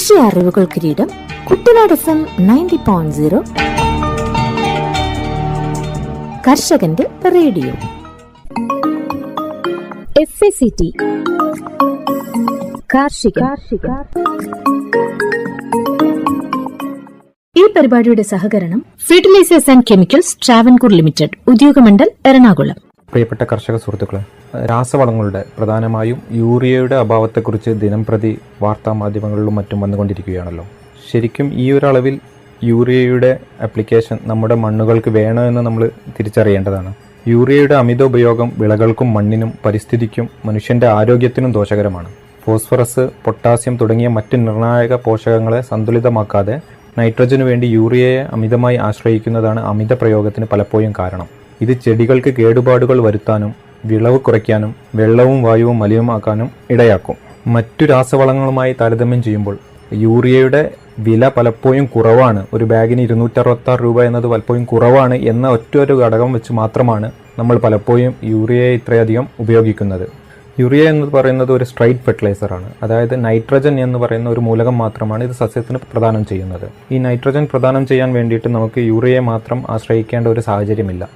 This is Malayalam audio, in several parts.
കൃഷി അറിവുകൾ കിരീടം കുട്ടനാട് FM 90.0 കർഷകന്റെ റേഡിയോ. FACT കാർഷിക. ഈ പരിപാടിയുടെ സഹകരണം fertilisers and chemicals Travancore limited, Udyogamandal, Ernakulam. പ്രിയപ്പെട്ട കർഷക സുഹൃത്തുക്കളെ, രാസവളങ്ങളുടെ പ്രധാനമായും യൂറിയയുടെ അഭാവത്തെക്കുറിച്ച് ദിനംപ്രതി വാർത്താ മാധ്യമങ്ങളിലും മറ്റും വന്നുകൊണ്ടിരിക്കുകയാണല്ലോ. ശരിക്കും ഈ ഒരു അളവിൽ യൂറിയയുടെ ആപ്ലിക്കേഷൻ നമ്മുടെ മണ്ണുകൾക്ക് വേണോ എന്ന് നമ്മൾ തിരിച്ചറിയേണ്ടതാണ്. യൂറിയയുടെ അമിത ഉപയോഗം വിളകൾക്കും മണ്ണിനും പരിസ്ഥിതിക്കും മനുഷ്യന്റെ ആരോഗ്യത്തിനും ദോഷകരമാണ്. ഫോസ്ഫറസ്, പൊട്ടാസ്യം തുടങ്ങിയ മറ്റ് നിർണായക പോഷകങ്ങളെ സന്തുലിതമാക്കാതെ നൈട്രജനു വേണ്ടി യൂറിയയെ അമിതമായി ആശ്രയിക്കുന്നതാണ് അമിത പ്രയോഗത്തിന് പലപ്പോഴും കാരണം. ഇത് ചെടികൾക്ക് കേടുപാടുകൾ വരുത്താനും വിളവ് കുറയ്ക്കാനും വെള്ളവും വായുവും മലിനമാക്കാനും ഇടയാക്കും. മറ്റു രാസവളങ്ങളുമായി താരതമ്യം ചെയ്യുമ്പോൾ യൂറിയയുടെ വില പലപ്പോഴും കുറവാണ്. ഒരു ബാഗിന് 266 രൂപ എന്നത് പലപ്പോഴും കുറവാണ് എന്ന ഒറ്റൊരു ഘടകം വെച്ച് മാത്രമാണ് നമ്മൾ പലപ്പോഴും യൂറിയയെ ഇത്രയധികം ഉപയോഗിക്കുന്നത്. യൂറിയ എന്ന് പറയുന്നത് ഒരു സ്ട്രൈറ്റ് ഫെർട്ടിലൈസറാണ്. അതായത് നൈട്രജൻ എന്ന് പറയുന്ന ഒരു മൂലകം മാത്രമാണ് ഇത് സസ്യത്തിന് പ്രദാനം ചെയ്യുന്നത്. ഈ നൈട്രജൻ പ്രദാനം ചെയ്യാൻ വേണ്ടിയിട്ട് നമുക്ക് യൂറിയയെ മാത്രം ആശ്രയിക്കേണ്ട ഒരു സാഹചര്യമില്ല.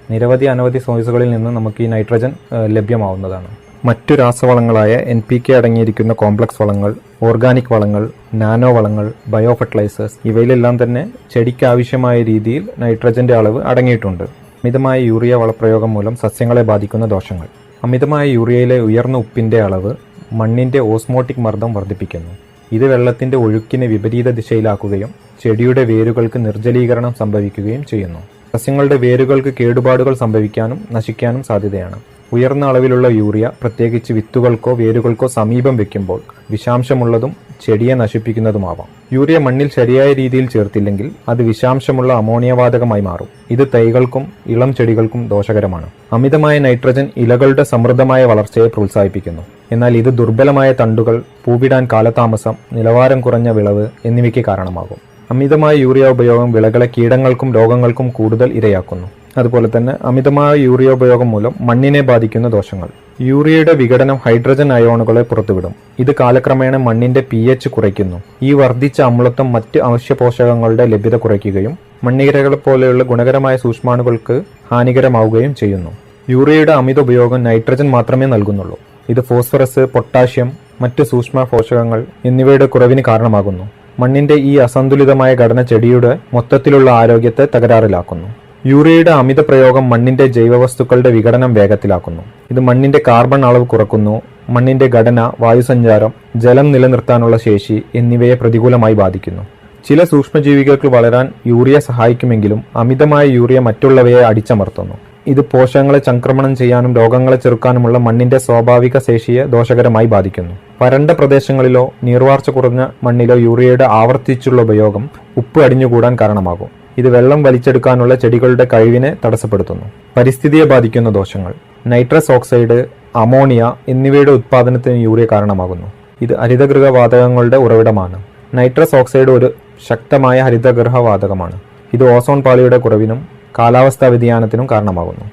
അനവധി സോഴ്സുകളിൽ നിന്ന് നമുക്ക് ഈ നൈട്രജൻ ലഭ്യമാവുന്നതാണ്. മറ്റു രാസവളങ്ങളായ NPK അടങ്ങിയിരിക്കുന്ന കോംപ്ലക്സ് വളങ്ങൾ, ഓർഗാനിക് വളങ്ങൾ, നാനോ വളങ്ങൾ, ബയോ ഫെർട്ടിലൈസേഴ്സ് ഇവയിലെല്ലാം തന്നെ ചെടിക്ക് ആവശ്യമായ രീതിയിൽ നൈട്രജന്റെ അളവ് അടങ്ങിയിട്ടുണ്ട്. അമിതമായ യൂറിയ വളപ്രയോഗം മൂലം സസ്യങ്ങളെ ബാധിക്കുന്ന ദോഷങ്ങൾ. അമിതമായ യൂറിയയിലെ ഉയർന്ന ഉപ്പിന്റെ അളവ് മണ്ണിന്റെ ഓസ്മോട്ടിക് മർദ്ദം വർദ്ധിപ്പിക്കുന്നു. ഇത് വെള്ളത്തിന്റെ ഒഴുക്കിനെ വിപരീത ദിശയിലാക്കുകയും ചെടിയുടെ വേരുകൾക്ക് നിർജ്ജലീകരണം സംഭവിക്കുകയും ചെയ്യുന്നു. സസ്യങ്ങളുടെ വേരുകൾക്ക് കേടുപാടുകൾ സംഭവിക്കാനും നശിക്കാനും സാധ്യതയാണ്. ഉയർന്ന അളവിലുള്ള യൂറിയ പ്രത്യേകിച്ച് വിത്തുകൾക്കോ വേരുകൾക്കോ സമീപം വെക്കുമ്പോൾ വിഷാംശമുള്ളതും ചെടിയെ നശിപ്പിക്കുന്നതുമാവാം. യൂറിയ മണ്ണിൽ ശരിയായ രീതിയിൽ ചേർത്തില്ലെങ്കിൽ അത് വിഷാംശമുള്ള അമോണിയവാതകമായി മാറും. ഇത് തൈകൾക്കും ഇളം ചെടികൾക്കും ദോഷകരമാണ്. അമിതമായ നൈട്രജൻ ഇലകളുടെ സമൃദ്ധമായ വളർച്ചയെ പ്രോത്സാഹിപ്പിക്കുന്നു. എന്നാൽ ഇത് ദുർബലമായ തണ്ടുകൾ, പൂവിടാൻ കാലതാമസം, നിലവാരം കുറഞ്ഞ വിളവ് എന്നിവയ്ക്ക് കാരണമാകും. അമിതമായ യൂറിയ ഉപയോഗം വിളകളെ കീടങ്ങൾക്കും രോഗങ്ങൾക്കും കൂടുതൽ ഇരയാക്കുന്നു. അതുപോലെ തന്നെ അമിതമായ യൂറിയ ഉപയോഗം മൂലം മണ്ണിനെ ബാധിക്കുന്ന ദോഷങ്ങൾ. യൂറിയയുടെ വിഘടനം ഹൈഡ്രജൻ അയോണുകളെ പുറത്തുവിടും. ഇത് കാലക്രമേണ മണ്ണിന്റെ pH കുറയ്ക്കുന്നു. ഈ വർദ്ധിച്ച അമ്ലത്വം മറ്റ് അവശ്യ പോഷകങ്ങളുടെ ലഭ്യത കുറയ്ക്കുകയും മണ്ണിരകളെ പോലെയുള്ള ഗുണകരമായ സൂക്ഷ്മാണുക്കൾക്ക് ഹാനികരമാവുകയും ചെയ്യുന്നു. യൂറിയയുടെ അമിത ഉപയോഗം നൈട്രജൻ മാത്രമേ നൽകുന്നുള്ളൂ. ഇത് ഫോസ്ഫറസ്, പൊട്ടാഷ്യം, മറ്റ് സൂക്ഷ്മ പോഷകങ്ങൾ എന്നിവയുടെ കുറവിന് കാരണമാകുന്നു. മണ്ണിന്റെ ഈ അസന്തുലിതമായ ഘടന ചെടിയുടെ മൊത്തത്തിലുള്ള ആരോഗ്യത്തെ തകരാറിലാക്കുന്നു. യൂറിയയുടെ അമിത പ്രയോഗം മണ്ണിന്റെ ജൈവവസ്തുക്കളുടെ വിഘടനം വേഗത്തിലാക്കുന്നു. ഇത് മണ്ണിന്റെ കാർബൺ അളവ് കുറക്കുന്നു. മണ്ണിന്റെ ഘടന, വായുസഞ്ചാരം, ജലം നിലനിർത്താനുള്ള ശേഷി എന്നിവയെ പ്രതികൂലമായി ബാധിക്കുന്നു. ചില സൂക്ഷ്മജീവികൾക്ക് വളരാൻ യൂറിയ സഹായിക്കുമെങ്കിലും അമിതമായ യൂറിയ മറ്റുള്ളവയെ അടിച്ചമർത്തുന്നു. ഇത് പോഷകങ്ങളെ ചംക്രമണം ചെയ്യാനും രോഗങ്ങളെ ചെറുക്കാനുമുള്ള മണ്ണിന്റെ സ്വാഭാവിക ശേഷിയെ ദോഷകരമായി ബാധിക്കുന്നു. വരണ്ട പ്രദേശങ്ങളിലോ നീർവാർച്ച കുറഞ്ഞ മണ്ണിലോ യൂറിയയുടെ ആവർത്തിച്ചുള്ള ഉപയോഗം ഉപ്പ് അടിഞ്ഞുകൂടാൻ കാരണമാകും. ഇത് വെള്ളം വലിച്ചെടുക്കാനുള്ള ചെടികളുടെ കഴിവിനെ തടസ്സപ്പെടുത്തുന്നു. പരിസ്ഥിതിയെ ബാധിക്കുന്ന ദോഷങ്ങൾ. നൈട്രസ് ഓക്സൈഡ്, അമോണിയ എന്നിവയുടെ ഉത്പാദനത്തിന് യൂറിയ കാരണമാകുന്നു. ഇത് ഹരിതഗൃഹ വാതകങ്ങളുടെ ഉറവിടമാണ്. നൈട്രസ് ഓക്സൈഡ് ഒരു ശക്തമായ ഹരിതഗൃഹ വാതകമാണ്. ഇത് ഓസോൺ പാളിയുടെ കുറവിനും കാലാവസ്ഥാ വ്യതിയാനത്തിനും കാരണമാകുന്നു.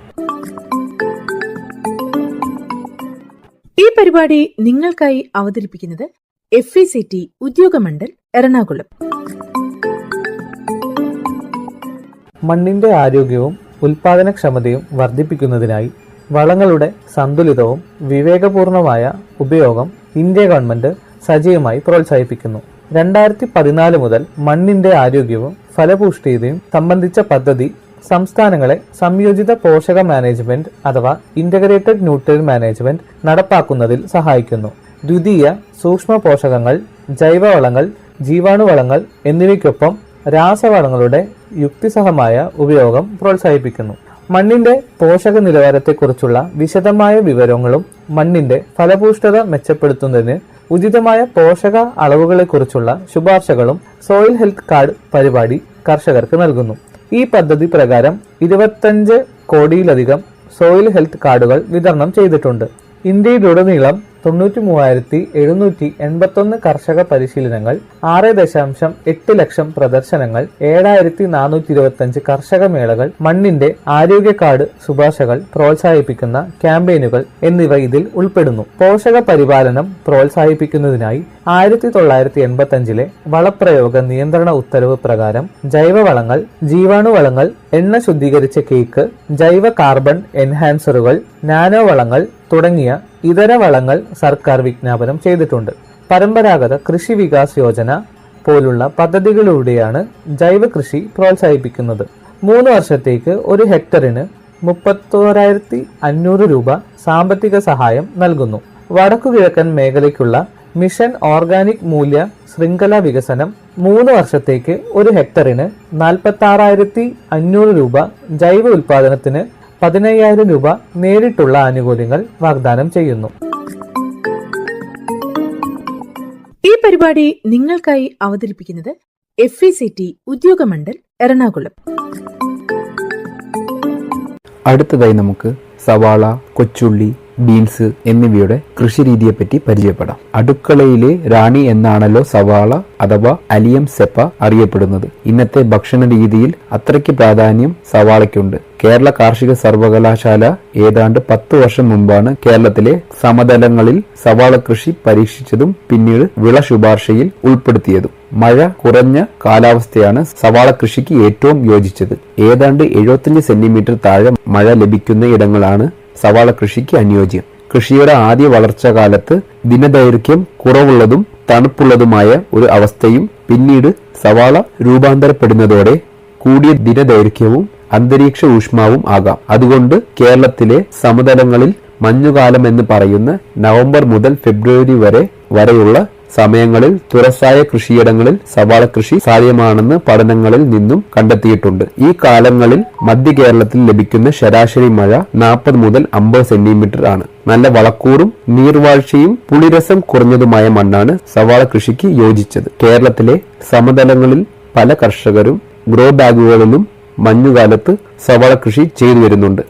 ഈ പരിപാടി നിങ്ങൾക്കായി അവതരിപ്പിക്കുന്നത് FACT ഉദ്യോഗമണ്ഡൽ, എറണാകുളം. മണ്ണിന്റെ ആരോഗ്യവും ഉൽപാദനക്ഷമതയും വർദ്ധിപ്പിക്കുന്നതിനായി വളങ്ങളുടെ സന്തുലിതവും വിവേകപൂർണമായ ഉപയോഗം ഇന്ത്യ ഗവൺമെന്റ് സജീവമായി പ്രോത്സാഹിപ്പിക്കുന്നു. 2014 മുതൽ മണ്ണിന്റെ ആരോഗ്യവും ഫലപുഷ്ടിയും സംബന്ധിച്ച പദ്ധതി സംസ്ഥാനങ്ങളെ സംയോജിത പോഷക മാനേജ്മെന്റ് അഥവാ ഇന്റഗ്രേറ്റഡ് ന്യൂട്രിയൻ മാനേജ്മെന്റ് നടപ്പാക്കുന്നതിൽ സഹായിക്കുന്നു. ദ്വിതീയ സൂക്ഷ്മ പോഷകങ്ങൾ, ജൈവവളങ്ങൾ, ജീവാണുവളങ്ങൾ എന്നിവയ്ക്കൊപ്പം രാസവളങ്ങളുടെ യുക്തിസഹമായ ഉപയോഗം പ്രോത്സാഹിപ്പിക്കുന്നു. മണ്ണിന്റെ പോഷക നിലവാരത്തെക്കുറിച്ചുള്ള വിശദമായ വിവരങ്ങളും മണ്ണിന്റെ ഫലപുഷ്ടത മെച്ചപ്പെടുത്തുന്നതിന് ഉചിതമായ പോഷക അളവുകളെക്കുറിച്ചുള്ള ശുപാർശകളും സോയിൽ ഹെൽത്ത് കാർഡ് പരിപാടി കർഷകർക്ക് നൽകുന്നു. ഈ പദ്ധതി പ്രകാരം 25 കോടിയിലധികം സോയിൽ ഹെൽത്ത് കാർഡുകൾ വിതരണം ചെയ്തിട്ടുണ്ട്. ഇന്ത്യയിലുടനീളം 93,781 കർഷക പരിശീലനങ്ങൾ, 6.8 ലക്ഷം പ്രദർശനങ്ങൾ, 7,425 കർഷക മേളകൾ, മണ്ണിന്റെ ആരോഗ്യ കാർഡ് ശുപാർശകൾ പ്രോത്സാഹിപ്പിക്കുന്ന ക്യാമ്പയിനുകൾ എന്നിവ ഇതിൽ ഉൾപ്പെടുന്നു. പോഷക പരിപാലനം പ്രോത്സാഹിപ്പിക്കുന്നതിനായി 1985 വളപ്രയോഗ നിയന്ത്രണ ഉത്തരവ് പ്രകാരം ജൈവവളങ്ങൾ, ജീവാണുവളങ്ങൾ, എണ്ണ ശുദ്ധീകരിച്ച കേക്ക്, ജൈവ കാർബൺ എൻഹാൻസറുകൾ, നാനോ വളങ്ങൾ തുടങ്ങിയ ഇതര വളങ്ങൾ സർക്കാർ വിജ്ഞാപനം ചെയ്തിട്ടുണ്ട്. പരമ്പരാഗത കൃഷി വികാസ് യോജന പോലുള്ള പദ്ധതികളിലൂടെയാണ് ജൈവ കൃഷി പ്രോത്സാഹിപ്പിക്കുന്നത്. 3 വർഷത്തേക്ക് 1 ഹെക്ടറിന് 31,500 രൂപ സാമ്പത്തിക സഹായം നൽകുന്നു. വടക്കുകിഴക്കൻ മേഖലയ്ക്കുള്ള മിഷൻ ഓർഗാനിക് മൂല്യ ശൃംഖല വികസനം 3 വർഷത്തേക്ക് 1 ഹെക്ടറിന് 46,500 രൂപ, ജൈവ ഉൽപാദനത്തിന് 15,000 രൂപ നേരിട്ടുള്ള ആനുകൂല്യങ്ങൾ വാഗ്ദാനം ചെയ്യുന്നു. ഈ പരിപാടി നിങ്ങൾക്കായി അവതരിപ്പിക്കുന്നത് FECT ഉദ്യോഗമണ്ഡൽ എറണാകുളം. അടുത്തതായി നമുക്ക് സവാള, കൊച്ചുള്ളി, ബീൻസ് എന്നിവയുടെ കൃഷിരീതിയെപ്പറ്റി പരിചയപ്പെടാം. അടുക്കളയിലെ റാണി എന്നാണല്ലോ സവാള അഥവാ അലിയം സെപ്പ അറിയപ്പെടുന്നത്. ഇന്നത്തെ ഭക്ഷണ രീതിയിൽ അത്രയ്ക്ക് പ്രാധാന്യം സവാളയ്ക്കുണ്ട്. കേരള കാർഷിക സർവകലാശാല ഏതാണ്ട് 10 വർഷം മുമ്പാണ് കേരളത്തിലെ സമതലങ്ങളിൽ സവാള കൃഷി പരീക്ഷിച്ചതും പിന്നീട് വിള ശുപാർശയിൽ ഉൾപ്പെടുത്തിയതും. മഴ കുറഞ്ഞ കാലാവസ്ഥയാണ് സവാള കൃഷിക്ക് ഏറ്റവും യോജിച്ചത്. ഏതാണ്ട് 75 സെന്റിമീറ്റർ താഴെ മഴ ലഭിക്കുന്ന ഇടങ്ങളാണ് സവാള കൃഷിക്ക് അനുയോജ്യം. കൃഷിയുടെ ആദ്യ വളർച്ചാ കാലത്ത് ദിനദൈർഘ്യം കുറവുള്ളതും തണുപ്പുള്ളതുമായ ഒരു അവസ്ഥയും പിന്നീട് സവാള രൂപാന്തരപ്പെടുന്നതോടെ കൂടിയ ദിനദൈർഘ്യവും അന്തരീക്ഷ ഊഷ്മാവും ആകാം. അതുകൊണ്ട് കേരളത്തിലെ സമതലങ്ങളിൽ മഞ്ഞുകാലം എന്ന് പറയുന്ന നവംബർ മുതൽ ഫെബ്രുവരി വരെയുള്ള സമയങ്ങളിൽ തുറസായ കൃഷിയിടങ്ങളിൽ സവാള കൃഷി സാധ്യമാണെന്ന് പഠനങ്ങളിൽ നിന്നും കണ്ടെത്തിയിട്ടുണ്ട്. ഈ കാലങ്ങളിൽ മധ്യ കേരളത്തിൽ ലഭിക്കുന്ന ശരാശരി മഴ 40 മുതൽ 50 സെന്റിമീറ്റർ ആണ്. നല്ല വളക്കൂറും നീർവാഴ്ചയും പുളിരസം കുറഞ്ഞതുമായ മണ്ണാണ് സവാള കൃഷിക്ക് യോജിച്ചത്. കേരളത്തിലെ സമതലങ്ങളിൽ പല കർഷകരും ഗ്രോ ബാഗുകളിലും മഞ്ഞുകാലത്ത് സവാള കൃഷി ചെയ്തു വരുന്നുണ്ട്.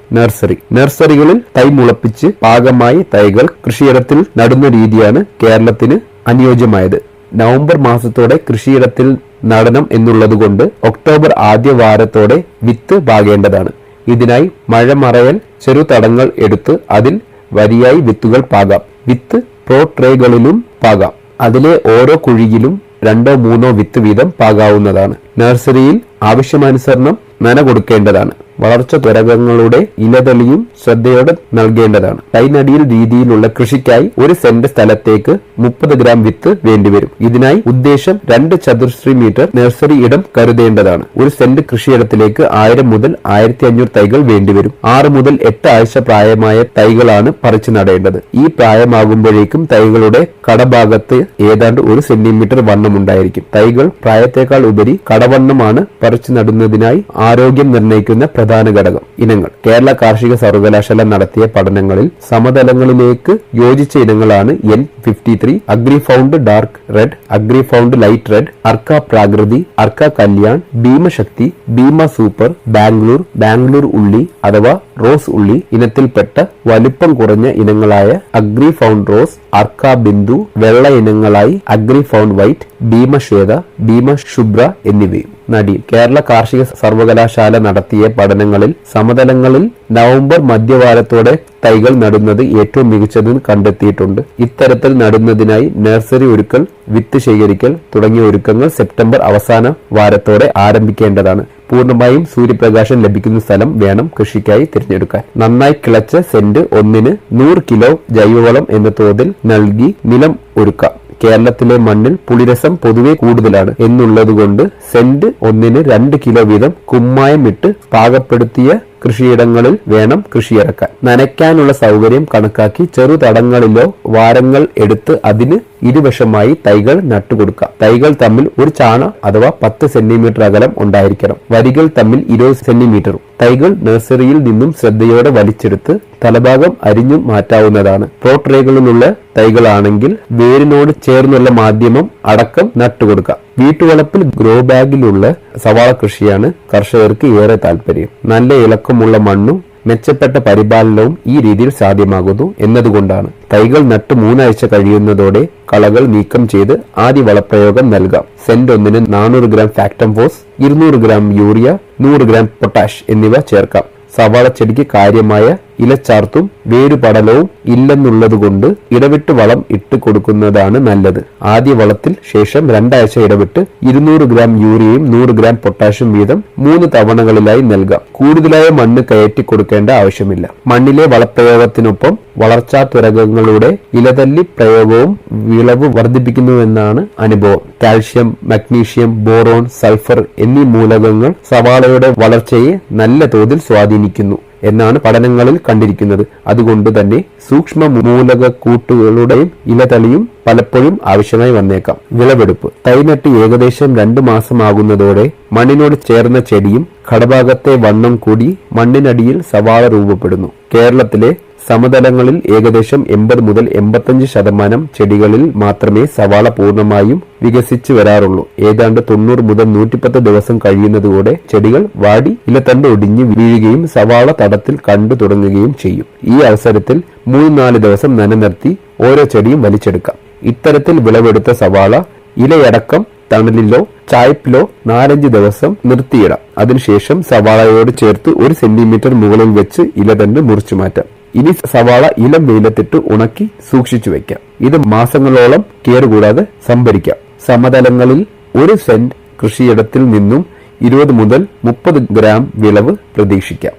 നഴ്സറികളിൽ തൈ മുളപ്പിച്ച് പാകമായി തൈകൾ കൃഷിയിടത്തിൽ നടുന്ന രീതിയാണ് കേരളത്തിന് അനുയോജ്യമായത്. നവംബർ മാസത്തോടെ കൃഷിയിടത്തിൽ നടണം എന്നുള്ളതുകൊണ്ട് ഒക്ടോബർ ആദ്യ വാരത്തോടെ വിത്ത് പാകേണ്ടതാണ്. ഇതിനായി മഴമറയൽ ചെറുതടങ്ങൾ എടുത്ത് അതിൽ വരിയായി വിത്തുകൾ പാകാം. വിത്ത് പ്രോ ട്രേകളിലും പാകാം. അതിലെ ഓരോ കുഴിയിലും 2-3 വിത്ത് വീതം പാകാവുന്നതാണ്. നഴ്സറിയിൽ ആവശ്യാനുസരണം നന കൊടുക്കേണ്ടതാണ്. വളർച്ച ത്വരകങ്ങളുടെ ഇലതളിയും ശ്രദ്ധയോടെ നൽകേണ്ടതാണ്. കൈനടിയിൽ രീതിയിലുള്ള കൃഷിക്കായി 1 സെന്റ് സ്ഥലത്തേക്ക് 30 ഗ്രാം വിത്ത് വേണ്ടിവരും. ഇതിനായി ഉദ്ദേശം 2 ചതുരശ്രീ മീറ്റർ നഴ്സറി ഇടം കരുതേണ്ടതാണ്. 1 സെന്റ് കൃഷിയിടത്തിലേക്ക് 1000 മുതൽ 1500 തൈകൾ വേണ്ടിവരും. 6 മുതൽ 8 ആഴ്ച പ്രായമായ തൈകളാണ് പറിച്ചു നടേണ്ടത്. ഈ പ്രായമാകുമ്പോഴേക്കും തൈകളുടെ കടഭാഗത്ത് ഏതാണ്ട് 1 സെന്റിമീറ്റർ വണ്ണമുണ്ടായിരിക്കും. തൈകൾ പ്രായത്തേക്കാൾ ഉപരി കടവണ്ണമാണ് പറിച്ചു നടുന്നതിനായി ആരോഗ്യം നിർണ്ണയിക്കുന്ന പ്രധാന ഘടകം. ഇനങ്ങൾ കേരള കാർഷിക സർവകലാശാല നടത്തിയ പഠനങ്ങളിൽ സമതലങ്ങളിലേക്ക് യോജിച്ച ഇനങ്ങളാണ് N53, Agrifound dark red, Agrifound light red, Arka Prakriti, Arka Kalyan, Bhimashakti, Bhima super, Bangalore ഉള്ളി അഥവാ റോസ് ഉള്ളി ഇനത്തിൽപ്പെട്ട വലുപ്പം കുറഞ്ഞ ഇനങ്ങളായ അഗ്രിഫൗണ്ട് റോസ്, അർക്ക ബിന്ദു, വെള്ള ഇനങ്ങളായി അഗ്രിഫൗണ്ട് വൈറ്റ്, ഭീമശ്വേത, ഭീമശുഭ്ര എന്നിവയും. നടിയിൽ കേരള കാർഷിക സർവകലാശാല നടത്തിയ പഠനങ്ങളിൽ സമതലങ്ങളിൽ നവംബർ മധ്യവാരത്തോടെ തൈകൾ നടുന്നത് ഏറ്റവും മികച്ചതെന്ന് കണ്ടെത്തിയിട്ടുണ്ട്. ഇത്തരത്തിൽ നടുന്നതിനായി നഴ്സറി ഒരുക്കൽ, വിത്ത് ശേഖരിക്കൽ തുടങ്ങിയ ഒരുക്കങ്ങൾ സെപ്റ്റംബർ അവസാന വാരത്തോടെ ആരംഭിക്കേണ്ടതാണ്. പൂർണ്ണമായും സൂര്യപ്രകാശം ലഭിക്കുന്ന സ്ഥലം വേണം കൃഷിക്കായി തിരഞ്ഞെടുക്കാൻ. നന്നായി കിളച്ച സെന്റ് 1-ന് 100 കിലോ ജൈവവളം എന്ന തോതിൽ നൽകി നിലം ഒരുക്കാം. കേരളത്തിലെ മണ്ണിൽ പുളിരസം പൊതുവെ കൂടുതലാണ് എന്നുള്ളതുകൊണ്ട് സെന്റ് 1-ന് 2 കിലോ വീതം കുമ്മായം ഇട്ട് പാകപ്പെടുത്തിയ കൃഷിയിടങ്ങളിൽ വേണം കൃഷിയിറക്കാൻ. നനയ്ക്കാനുള്ള സൗകര്യം കണക്കാക്കി ചെറുതടങ്ങളിലോ വാരങ്ങൾ എടുത്ത് അതിന് ഇരുവശമായി തൈകൾ നട്ടുകൊടുക്കാം. തൈകൾ തമ്മിൽ ഒരു ചാണ അഥവാ 10 സെന്റിമീറ്റർ അകലം ഉണ്ടായിരിക്കണം. വരികൾ തമ്മിൽ 20 സെന്റിമീറ്ററും. തൈകൾ നഴ്സറിയിൽ നിന്നും ശ്രദ്ധയോടെ വലിച്ചെടുത്ത് തലഭാഗം അരിഞ്ഞു മാറ്റാവുന്നതാണ്. പ്രോ ട്രേകളിലുള്ള തൈകളാണെങ്കിൽ വേരിനോട് ചേർന്നുള്ള മാധ്യമം അടക്കം നട്ടുകൊടുക്കാം. വീട്ടുവളപ്പിൽ ഗ്രോ ബാഗിലുള്ള സവാള കൃഷിയാണ് കർഷകർക്ക് ഏറെ താല്പര്യം. നല്ല ഇളക്കമുള്ള മണ്ണും മെച്ചപ്പെട്ട പരിപാലനവും ഈ രീതിയിൽ സാധ്യമാകുന്നു എന്നതുകൊണ്ടാണ്. തൈകൾ നട്ട് 3 ആഴ്ച കഴിയുന്നതോടെ കളകൾ നീക്കം ചെയ്ത് ആദ്യ വളപ്രയോഗം നൽകാം. സെന്റ് 1-ന് 400 gram Factamfos, 200 gram urea, 100 gram potash എന്നിവ ചേർക്കാം. സവാള ചെടിക്ക് കാര്യമായ ഇലച്ചാർത്തും വേരുപടലവും ഇല്ലെന്നുള്ളതുകൊണ്ട് ഇടവിട്ട് വളം ഇട്ട് കൊടുക്കുന്നതാണ് നല്ലത്. ആദ്യ വളത്തിൽ ശേഷം 2 ആഴ്ച ഇടവിട്ട് 200 ഗ്രാം യൂറിയയും 100 ഗ്രാം പൊട്ടാഷ്യം വീതം 3 തവണകളിലായി നൽകാം. കൂടുതലായ മണ്ണ് കയറ്റി കൊടുക്കേണ്ട ആവശ്യമില്ല. മണ്ണിലെ വളപ്രയോഗത്തിനൊപ്പം വളർച്ചാ ത്വരകങ്ങളുടെ ഇലതല്ലി പ്രയോഗവും വിളവ് വർദ്ധിപ്പിക്കുന്നുവെന്നാണ് അനുഭവം. കാൽഷ്യം, മഗ്നീഷ്യം, ബോറോൺ, സൾഫർ എന്നീ മൂലകങ്ങൾ സവാളയുടെ വളർച്ചയെ നല്ല തോതിൽ സ്വാധീനിക്കുന്നു എന്നാണ് പഠനങ്ങളിൽ കണ്ടിരിക്കുന്നത്. അതുകൊണ്ട് തന്നെ സൂക്ഷ്മ മൂലകക്കൂട്ടുകളുടെയും ഇലതളിയും പലപ്പോഴും ആവശ്യമായി വന്നേക്കാം. വിളവെടുപ്പ്. തൈ നട്ട് ഏകദേശം 2 മാസമാകുന്നതോടെ മണ്ണിനോട് ചേർന്ന ചെടിയും ഘടഭാഗത്തെ വണ്ണം കൂടി മണ്ണിനടിയിൽ സവാള രൂപപ്പെടുന്നു. കേരളത്തിലെ സമതലങ്ങളിൽ ഏകദേശം 80 മുതൽ 85% ചെടികളിൽ മാത്രമേ സവാള പൂർണ്ണമായും വികസിച്ചു വരാറുള്ളൂ. ഏതാണ്ട് 90 മുതൽ 110 ദിവസം കഴിയുന്നതോടെ ചെടികൾ വാടി ഇലത്തണ്ട് ഒടിഞ്ഞു വീഴുകയും സവാള തടത്തിൽ കണ്ടു തുടങ്ങുകയും ചെയ്യും. ഈ അവസരത്തിൽ 3-4 ദിവസം നനനിർത്തി ഓരോ ചെടിയും വലിച്ചെടുക്കാം. ഇത്തരത്തിൽ വിളവെടുത്ത സവാള ഇലയടക്കം തണലിലോ ചായ്പിലോ 4-5 ദിവസം നിർത്തിയിടാം. അതിനുശേഷം സവാളയോട് ചേർത്ത് 1 സെന്റിമീറ്റർ മുകളിൽ വെച്ച് ഇലതണ്ട് മുറിച്ചു മാറ്റാം. ഇനി സവാള ഇളം വെയിലത്തിട്ട് ഉണക്കി സൂക്ഷിച്ചു വെക്കാം. ഇത് മാസങ്ങളോളം കേടുകൂടാതെ സംഭരിക്കാം. സമതലങ്ങളിൽ 1 സെന്റ് കൃഷിയിടത്തിൽ നിന്നും 20 മുതൽ 30 ഗ്രാം വിളവ് പ്രതീക്ഷിക്കാം.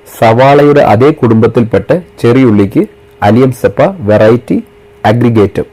സവാളയുടെ അതേ കുടുംബത്തിൽപ്പെട്ട ചെറിയുള്ളിക്ക് അലിയം സെപ്പ വെറൈറ്റി അഗ്രിഗേറ്റം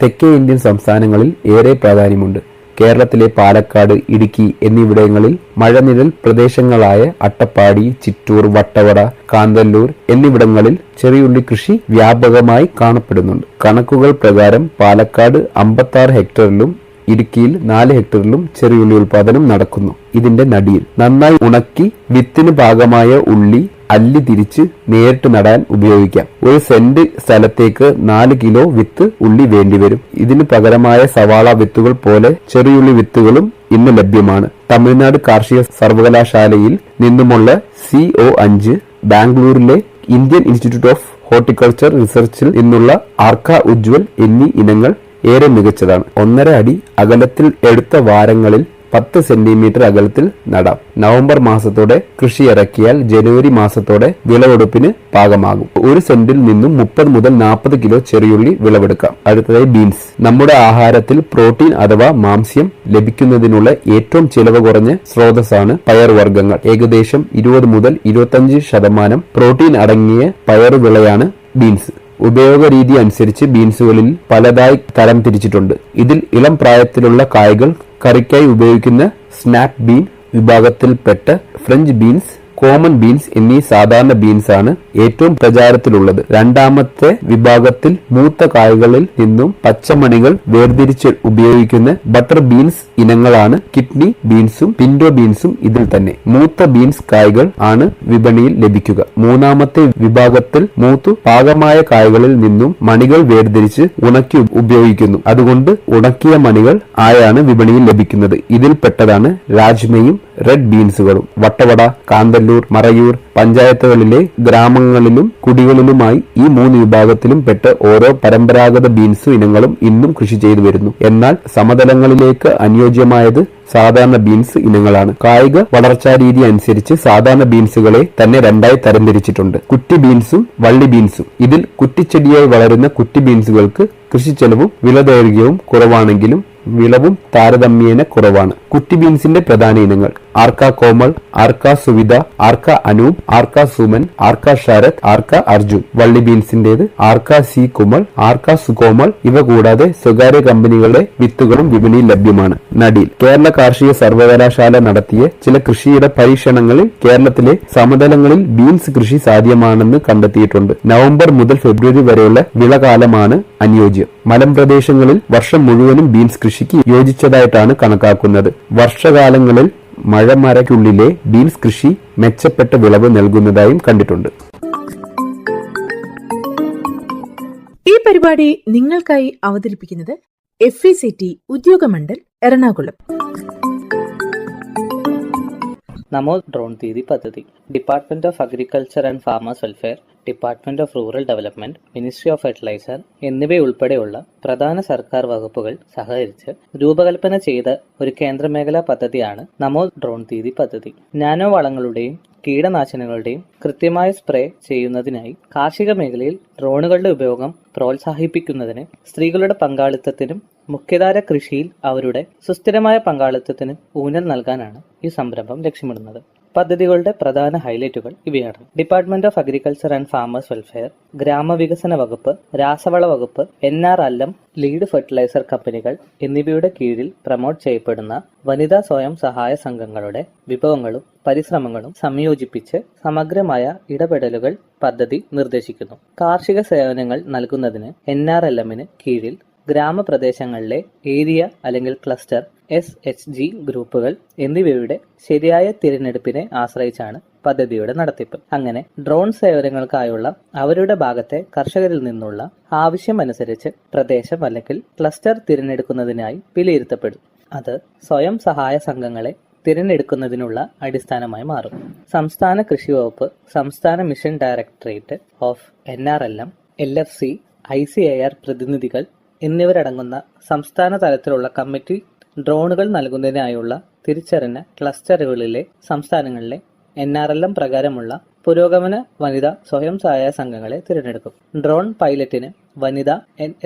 തെക്കേ ഇന്ത്യൻ സംസ്ഥാനങ്ങളിൽ ഏറെ പ്രാധാന്യമുണ്ട്. കേരളത്തിലെ പാലക്കാട്, ഇടുക്കി എന്നിവിടങ്ങളിൽ മഴനിഴൽ പ്രദേശങ്ങളായ അട്ടപ്പാടി, ചിറ്റൂർ, വട്ടവട, കാന്തല്ലൂർ എന്നിവിടങ്ങളിൽ ചെറിയുള്ളി കൃഷി വ്യാപകമായി കാണപ്പെടുന്നുണ്ട്. കണക്കുകൾ പ്രകാരം പാലക്കാട് 56 ഹെക്ടറിലും ഇടുക്കിയിൽ 4 ഹെക്ടറിലും ചെറിയുള്ളി ഉൽപാദനം നടക്കുന്നു. ഇതിന്റെ നടിയിൽ നന്നായി ഉണക്കി വിത്തിന് പാകമായ ഉള്ളി അല്ലി തിരിച്ച് നേരിട്ട് നടാൻ ഉപയോഗിക്കാം. 1 സെന്റ് സ്ഥലത്തേക്ക് 4 കിലോ വിത്ത് ഉള്ളി വേണ്ടിവരും. ഇതിന് പകരമായ സവാള വിത്തുകൾ പോലെ ചെറിയുള്ളി വിത്തുകളും ഇന്ന് ലഭ്യമാണ്. തമിഴ്നാട് കാർഷിക സർവകലാശാലയിൽ നിന്നുമുള്ള CO5, ബാംഗ്ലൂരിലെ ഇന്ത്യൻ ഇൻസ്റ്റിറ്റ്യൂട്ട് ഓഫ് ഹോർട്ടിക്കൾച്ചർ റിസർച്ചിൽ നിന്നുള്ള ആർക്ക ഉജ്വൽ എന്നീ ഇനങ്ങൾ ഏറെ മികച്ചതാണ്. 1.5 അടി അകലത്തിൽ എടുത്ത വാരങ്ങളിൽ 10 സെന്റിമീറ്റർ അകലത്തിൽ നടാം. നവംബർ മാസത്തോടെ കൃഷി ഇറക്കിയാൽ ജനുവരി മാസത്തോടെ വിളവെടുപ്പിന് പാകമാകും. 1 സെന്റിൽ നിന്നും 30 മുതൽ 40 കിലോ ചെറിയുള്ളി വിളവെടുക്കാം. അടുത്തതായി ബീൻസ്. നമ്മുടെ ആഹാരത്തിൽ പ്രോട്ടീൻ അഥവാ മാംസ്യം ലഭിക്കുന്നതിനുള്ള ഏറ്റവും ചിലവ് കുറഞ്ഞ സ്രോതസ്സാണ് പയറുവർഗ്ഗങ്ങൾ. ഏകദേശം 20 മുതൽ 25% പ്രോട്ടീൻ അടങ്ങിയ പയറുവിളയാണ് ബീൻസ്. ഉപയോഗരീതി അനുസരിച്ച് ബീൻസുകളിൽ പലതായി തരം തിരിച്ചിട്ടുണ്ട്. ഇതിൽ ഇളം പ്രായത്തിലുള്ള കായ്കൾ കറിക്കായി ഉപയോഗിക്കുന്ന സ്നാപ്പ് ബീൻ വിഭാഗത്തിൽപ്പെട്ട ഫ്രഞ്ച് ബീൻസ്, കോമൺ ബീൻസ് എന്നീ സാധാരണ ബീൻസ് ആണ് ഏറ്റവും പ്രചാരത്തിലുള്ളത്. രണ്ടാമത്തെ വിഭാഗത്തിൽ മൂത്ത കായ്കളിൽ നിന്നും പച്ചമണികൾ വേർതിരിച്ച് ഉപയോഗിക്കുന്ന ബട്ടർ ബീൻസ് ഇനങ്ങളാണ് കിഡ്നി ബീൻസും പിന്റോ ബീൻസും. ഇതിൽ തന്നെ മൂത്ത ബീൻസ് കായ്കൾ ആണ് വിപണിയിൽ ലഭിക്കുക. മൂന്നാമത്തെ വിഭാഗത്തിൽ മൂത്തു പാകമായ കായ്കളിൽ നിന്നും മണികൾ വേർതിരിച്ച് ഉണക്കി ഉപയോഗിക്കുന്നു. അതുകൊണ്ട് ഉണക്കിയ മണികൾ ആയാണ് വിപണിയിൽ ലഭിക്കുന്നത്. ഇതിൽപ്പെട്ടതാണ് രാജ്മയും റെഡ് ബീൻസുകളും. വട്ടവട, കാന്തല്ലൂർ, മറയൂർ പഞ്ചായത്തുകളിലെ ഗ്രാമങ്ങളിലും കുടികളിലുമായി ഈ 3 വിഭാഗത്തിലും പെട്ട ഓരോ പരമ്പരാഗത ബീൻസ് ഇനങ്ങളും ഇന്നും കൃഷി ചെയ്തു വരുന്നു. എന്നാൽ സമതലങ്ങളിലേക്ക് അനുയോജ്യമായത് സാധാരണ ബീൻസ് ഇനങ്ങളാണ്. കായിക വളർച്ചാരീതി അനുസരിച്ച് സാധാരണ ബീൻസുകളെ തന്നെ 2ആയി തരംതിരിച്ചിട്ടുണ്ട്: കുറ്റി ബീൻസും വള്ളി ബീൻസും. ഇതിൽ കുറ്റിച്ചെടിയായി വളരുന്ന കുറ്റി ബീൻസുകൾക്ക് കൃഷിച്ചെലവും വിലദൈർഘ്യവും കുറവാണെങ്കിലും വിളവും താരതമ്യേന കുറവാണ്. കുറ്റി ബീൻസിന്റെ പ്രധാന ഇനങ്ങൾ: ആർക്ക കോമൾ, ആർക്ക സുവിധ, ആർക്ക അനൂപ്, ആർക്ക സുമൻ, ആർക്ക ശരത്, ആർക്ക അർജുൻ. വള്ളി ബീൻസിന്റേത് ആർക്ക സി കുമൾ, ആർക്ക സുകോമൾ. ഇവ കൂടാതെ സ്വകാര്യ കമ്പനികളുടെ വിത്തുകളും വിപണിയിൽ ലഭ്യമാണ്. നടീൽ. കേരള കാർഷിക സർവകലാശാല നടത്തിയ ചില കൃഷിയിട പരീക്ഷണങ്ങളിൽ കേരളത്തിലെ സമതലങ്ങളിൽ ബീൻസ് കൃഷി സാധ്യമാണെന്ന് കണ്ടെത്തിയിട്ടുണ്ട്. നവംബർ മുതൽ ഫെബ്രുവരി വരെയുള്ള വിളകാലമാണ് അനുയോജ്യം. മലമ്പ്രദേശങ്ങളിൽ വർഷം മുഴുവനും ബീൻസ് കൃഷിക്ക് യോജിച്ചതായിട്ടാണ് കണക്കാക്കുന്നത്. വർഷകാലങ്ങളിൽ മഴമറയ്ക്കുള്ളിലെ ബീൻസ് കൃഷി മെച്ചപ്പെട്ട വിളവ് നൽകുന്നതായും കണ്ടിട്ടുണ്ട്. ഈ പരിപാടി നിങ്ങൾക്കായി അവതരിപ്പിക്കുന്നത് FECT ഉദ്യോഗമണ്ഡൽ എറണാകുളം. നമോ ഡ്രോൺ ദീദി പദ്ധതി. Department of agriculture and farmers welfare, department of rural development, ministry of fertiliser എന്നിവയുൾപ്പെടെയുള്ള പ്രധാന സർക്കാർ വകുപ്പുകൾ സഹകരിച്ച് രൂപകൽപ്പന ചെയ്ത ഒരു കേന്ദ്രമേഖലാ പദ്ധതിയാണ് നമോ ഡ്രോൺ ദീദി പദ്ധതി. നാനോ വളങ്ങളുടെയും കീടനാശിനികളുടെയും കൃത്യമായ സ്പ്രേ ചെയ്യുന്നതിനായി കാർഷിക മേഖലയിൽ ഡ്രോണുകളുടെ ഉപയോഗം പ്രോത്സാഹിപ്പിക്കുന്നതിന്, സ്ത്രീകളുടെ പങ്കാളിത്തത്തിനും മുഖ്യധാര കൃഷിയിൽ അവരുടെ സുസ്ഥിരമായ പങ്കാളിത്തത്തിന് ഊന്നൽ നൽകാനാണ് ഈ സംരംഭം ലക്ഷ്യമിടുന്നത്. പദ്ധതികളുടെ പ്രധാന ഹൈലൈറ്റുകൾ ഇവയാണ്: department of agriculture and farmers welfare, ഗ്രാമവികസന വകുപ്പ്, രാസവള വകുപ്പ്, NRLM, ലീഡ് ഫെർട്ടിലൈസർ കമ്പനികൾ എന്നിവയുടെ കീഴിൽ പ്രൊമോട്ട് ചെയ്യപ്പെടുന്ന വനിതാ സ്വയം സഹായ സംഘങ്ങളുടെ വിഭവങ്ങളും പരിശ്രമങ്ങളും സംയോജിപ്പിച്ച് സമഗ്രമായ ഇടപെടലുകൾ പദ്ധതി നിർദ്ദേശിക്കുന്നു. കാർഷിക സേവനങ്ങൾ നൽകുന്നതിന് NRLMന് കീഴിൽ ഗ്രാമപ്രദേശങ്ങളിലെ ഏരിയ അല്ലെങ്കിൽ ക്ലസ്റ്റർ SHG ഗ്രൂപ്പുകൾ എന്നിവയുടെ ശരിയായ തിരഞ്ഞെടുപ്പിനെ ആശ്രയിച്ചാണ് പദ്ധതിയുടെ നടത്തിപ്പ്. അങ്ങനെ ഡ്രോൺ സേവനങ്ങൾക്കായുള്ള അവരുടെ ഭാഗത്തെ കർഷകരിൽ നിന്നുള്ള ആവശ്യമനുസരിച്ച് പ്രദേശം അല്ലെങ്കിൽ ക്ലസ്റ്റർ തിരഞ്ഞെടുക്കുന്നതിനായി വിലയിരുത്തപ്പെടും. അത് സ്വയം സഹായ സംഘങ്ങളെ തിരഞ്ഞെടുക്കുന്നതിനുള്ള അടിസ്ഥാനമായി മാറും. സംസ്ഥാന കൃഷി വകുപ്പ്, സംസ്ഥാന mission directorate of NRLM, LFC, ICAR പ്രതിനിധികൾ എന്നിവരടങ്ങുന്ന സംസ്ഥാന തലത്തിലുള്ള കമ്മിറ്റി ഡ്രോണുകൾ നൽകുന്നതിനായുള്ള തിരിച്ചറിഞ്ഞ ക്ലസ്റ്ററുകളിലെ സംസ്ഥാനങ്ങളിലെ NRLM പ്രകാരമുള്ള പുരോഗമന വനിതാ സ്വയം സഹായ സംഘങ്ങളെ തിരഞ്ഞെടുക്കും. ഡ്രോൺ പൈലറ്റിന് വനിതാ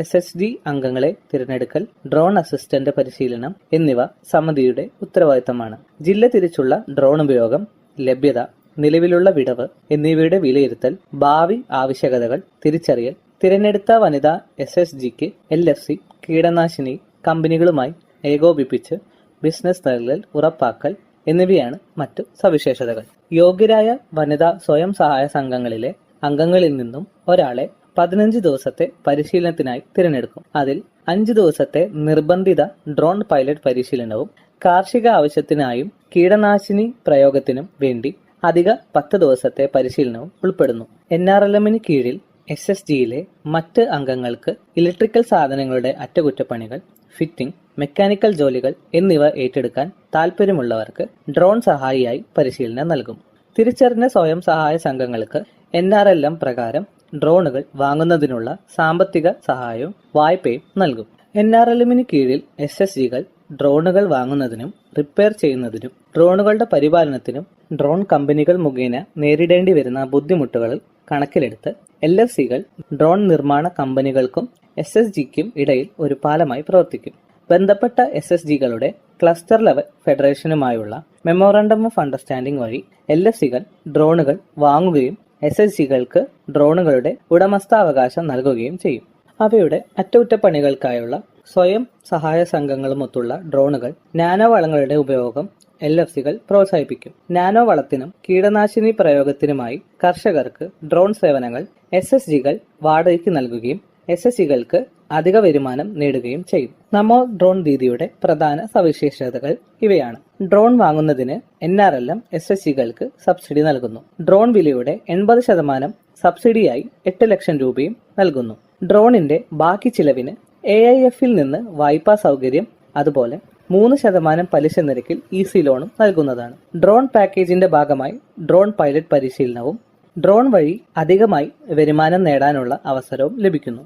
SHG അംഗങ്ങളെ തിരഞ്ഞെടുക്കൽ, ഡ്രോൺ അസിസ്റ്റന്റ് പരിശീലനം എന്നിവ സമിതിയുടെ ഉത്തരവാദിത്തമാണ്. ജില്ല തിരിച്ചുള്ള ഡ്രോൺ ഉപയോഗം, ലഭ്യത, നിലവിലുള്ള വിടവ് എന്നിവയുടെ വിലയിരുത്തൽ, ഭാവി ആവശ്യകതകൾ തിരിച്ചറിയൽ, തിരഞ്ഞെടുത്ത വനിതാ SHGക്ക് LFC കീടനാശിനി കമ്പനികളുമായി ഏകോപിപ്പിച്ച് ബിസിനസ് നൽകൽ ഉറപ്പാക്കൽ എന്നിവയാണ് മറ്റു സവിശേഷതകൾ. യോഗ്യരായ വനിതാ സ്വയം സഹായ സംഘങ്ങളിലെ അംഗങ്ങളിൽ നിന്നും ഒരാളെ 15 ദിവസത്തെ പരിശീലനത്തിനായി തിരഞ്ഞെടുക്കും. അതിൽ 5 ദിവസത്തെ നിർബന്ധിത ഡ്രോൺ പൈലറ്റ് പരിശീലനവും കാർഷിക ആവശ്യത്തിനായും കീടനാശിനി പ്രയോഗത്തിനും വേണ്ടി അധിക 10 ദിവസത്തെ പരിശീലനവും ഉൾപ്പെടുന്നു. NRLMന് കീഴിൽ SHGയിലെ മറ്റ് അംഗങ്ങൾക്ക് ഇലക്ട്രിക്കൽ സാധനങ്ങളുടെ അറ്റകുറ്റപ്പണികൾ, ഫിറ്റിംഗ്, മെക്കാനിക്കൽ ജോലികൾ എന്നിവ ഏറ്റെടുക്കാൻ താൽപ്പര്യമുള്ളവർക്ക് ഡ്രോൺ സഹായിയായി പരിശീലനം നൽകും. തിരിച്ചറിഞ്ഞ സ്വയം സഹായ സംഘങ്ങൾക്ക് NRLM പ്രകാരം ഡ്രോണുകൾ വാങ്ങുന്നതിനുള്ള സാമ്പത്തിക സഹായവും വായ്പയും നൽകും. NRLMന് കീഴിൽ SHGകൾ ഡ്രോണുകൾ വാങ്ങുന്നതിനും റിപ്പയർ ചെയ്യുന്നതിനും ഡ്രോണുകളുടെ പരിപാലനത്തിനും ഡ്രോൺ കമ്പനികൾ മുഖേന നേരിടേണ്ടി വരുന്ന ബുദ്ധിമുട്ടുകൾ കണക്കിലെടുത്ത് LFCകൾ ഡ്രോൺ നിർമ്മാണ കമ്പനികൾക്കും SHGക്കും ഇടയിൽ ഒരു പാലമായി പ്രവർത്തിക്കും. ബന്ധപ്പെട്ട SHGകളുടെ ക്ലസ്റ്റർ ലെവൽ ഫെഡറേഷനുമായുള്ള മെമ്മോറാണ്ടം ഓഫ് അണ്ടർസ്റ്റാൻഡിംഗ് വഴി LFCകൾ ഡ്രോണുകൾ വാങ്ങുകയും SHGകൾക്ക് ഡ്രോണുകളുടെ ഉടമസ്ഥാവകാശം നൽകുകയും ചെയ്യും. അവയുടെ അറ്റകുറ്റപ്പണികൾക്കായുള്ള സ്വയം സഹായ സംഘങ്ങളുമൊത്തുള്ള ഡ്രോണുകൾ, നാനോ വളങ്ങളുടെ ഉപയോഗം LFCകൾ പ്രോത്സാഹിപ്പിക്കും. നാനോ വളത്തിനും കീടനാശിനി പ്രയോഗത്തിനുമായി കർഷകർക്ക് ഡ്രോൺ സേവനങ്ങൾ SHGകൾ വാടകയ്ക്ക് നൽകുകയും SHGകൾക്ക് അധിക വരുമാനം നേടുകയും ചെയ്യും. നമോ ഡ്രോൺ ദീദിയുടെ പ്രധാന സവിശേഷതകൾ ഇവയാണ്: ഡ്രോൺ വാങ്ങുന്നതിന് NRLM SHGകൾക്ക് സബ്സിഡി നൽകുന്നു. ഡ്രോൺ വിലയുടെ 80% സബ്സിഡിയായി 8 ലക്ഷം രൂപയും നൽകുന്നു. ഡ്രോണിന്റെ ബാക്കി ചിലവിന് AIFൽ നിന്ന് വായ്പാ സൗകര്യം, അതുപോലെ 3% പലിശ നിരക്കിൽ ഈസി ലോണും നൽകുന്നതാണ്. ഡ്രോൺ പാക്കേജിന്റെ ഭാഗമായി ഡ്രോൺ പൈലറ്റ് പരിശീലനവും ഡ്രോൺ വഴി അധികമായി വരുമാനം നേടാനുള്ള അവസരവും ലഭിക്കുന്നു.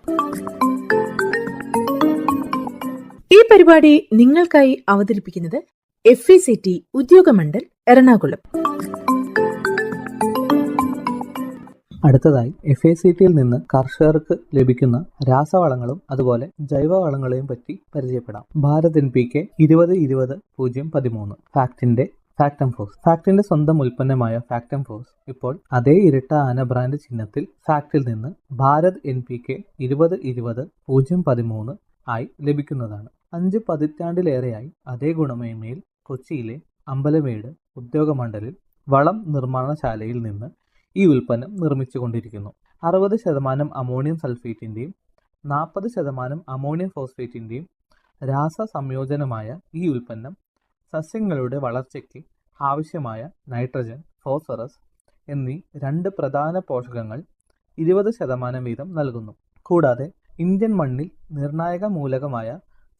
ഈ പരിപാടി നിങ്ങൾക്കായി അവതരിപ്പിക്കുന്നത് FECT ഉദ്യോഗമണ്ഡൽ, എറണാകുളം. അടുത്തതായി FACTയിൽ നിന്ന് കർഷകർക്ക് ലഭിക്കുന്ന രാസവളങ്ങളും അതുപോലെ ജൈവവളങ്ങളെയും പറ്റി പരിചയപ്പെടാം. ഭാരത് NPK 20-20-013 ഫാക്ടിന്റെ സ്വന്തം ഉൽപ്പന്നമായ ഫാക്ടം ഫോഴ്സ് ഇപ്പോൾ അതേ ഇരട്ട ആന ബ്രാൻഡ് ചിഹ്നത്തിൽ ഫാക്ടിൽ നിന്ന് ഭാരത് NPK 20-20-013 ആയി ലഭിക്കുന്നതാണ്. 5 പതിറ്റാണ്ടിലേറെയായി അതേ ഗുണമേന്മയിൽ കൊച്ചിയിലെ അമ്പലമേട് ഉദ്യോഗമണ്ഡലിൽ വളം നിർമ്മാണശാലയിൽ നിന്ന് ഈ ഉൽപ്പന്നം നിർമ്മിച്ചുകൊണ്ടിരിക്കുന്നു. 60% അമോണിയം സൾഫേറ്റിന്റെയും 40% അമോണിയം ഫോസ്ഫേറ്റിന്റെയും രാസ സംയോജനമായ ഈ ഉൽപ്പന്നം സസ്യങ്ങളുടെ വളർച്ചയ്ക്ക് ആവശ്യമായ നൈട്രജൻ, ഫോസ്ഫറസ് എന്നീ 2 പ്രധാന പോഷകങ്ങൾ 20% വീതം നൽകുന്നു. കൂടാതെ ഇന്ത്യൻ മണ്ണിൽ നിർണായക മൂലകമായ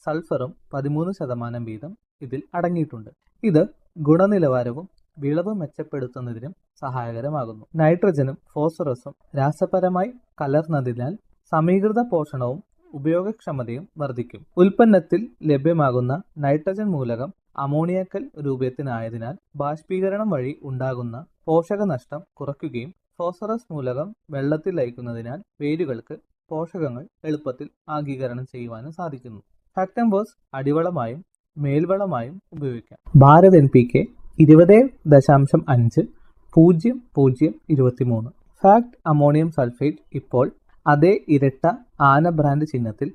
സൾഫറും 13% വീതം ഇതിൽ അടങ്ങിയിട്ടുണ്ട്. ഇത് ഗുണനിലവാരവും വിളവ് മെച്ചപ്പെടുത്തുന്നതിനും സഹായകരമാകുന്നു. നൈട്രജനും ഫോസ്ഫറസും രാസപരമായി കലർന്നതിനാൽ സമീകൃത പോഷണവും ഉപയോഗക്ഷമതയും വർദ്ധിക്കും. ഉൽപ്പന്നത്തിൽ ലഭ്യമാകുന്ന നൈട്രജൻ മൂലകം അമോണിയക്കൽ രൂപത്തിനായതിനാൽ ബാഷ്പീകരണം വഴി ഉണ്ടാകുന്ന പോഷകനഷ്ടം കുറയ്ക്കുകയും ഫോസ്ഫറസ് മൂലകം വെള്ളത്തിൽ ലയിക്കുന്നതിനാൽ വേരുകൾക്ക് പോഷകങ്ങൾ എളുപ്പത്തിൽ ആഗീകരണം ചെയ്യുവാനും സാധിക്കുന്നു. ഫാക്ടംവേഴ്സ് അടിവളമായും മേൽവളമായും ഉപയോഗിക്കാം. Bharat NPK 20.5-00-23. Fact ammonium sulphate ഇപ്പോൾ അതേ ഇരട്ട ആന ബ്രാൻഡ് ചിഹ്നത്തിൽ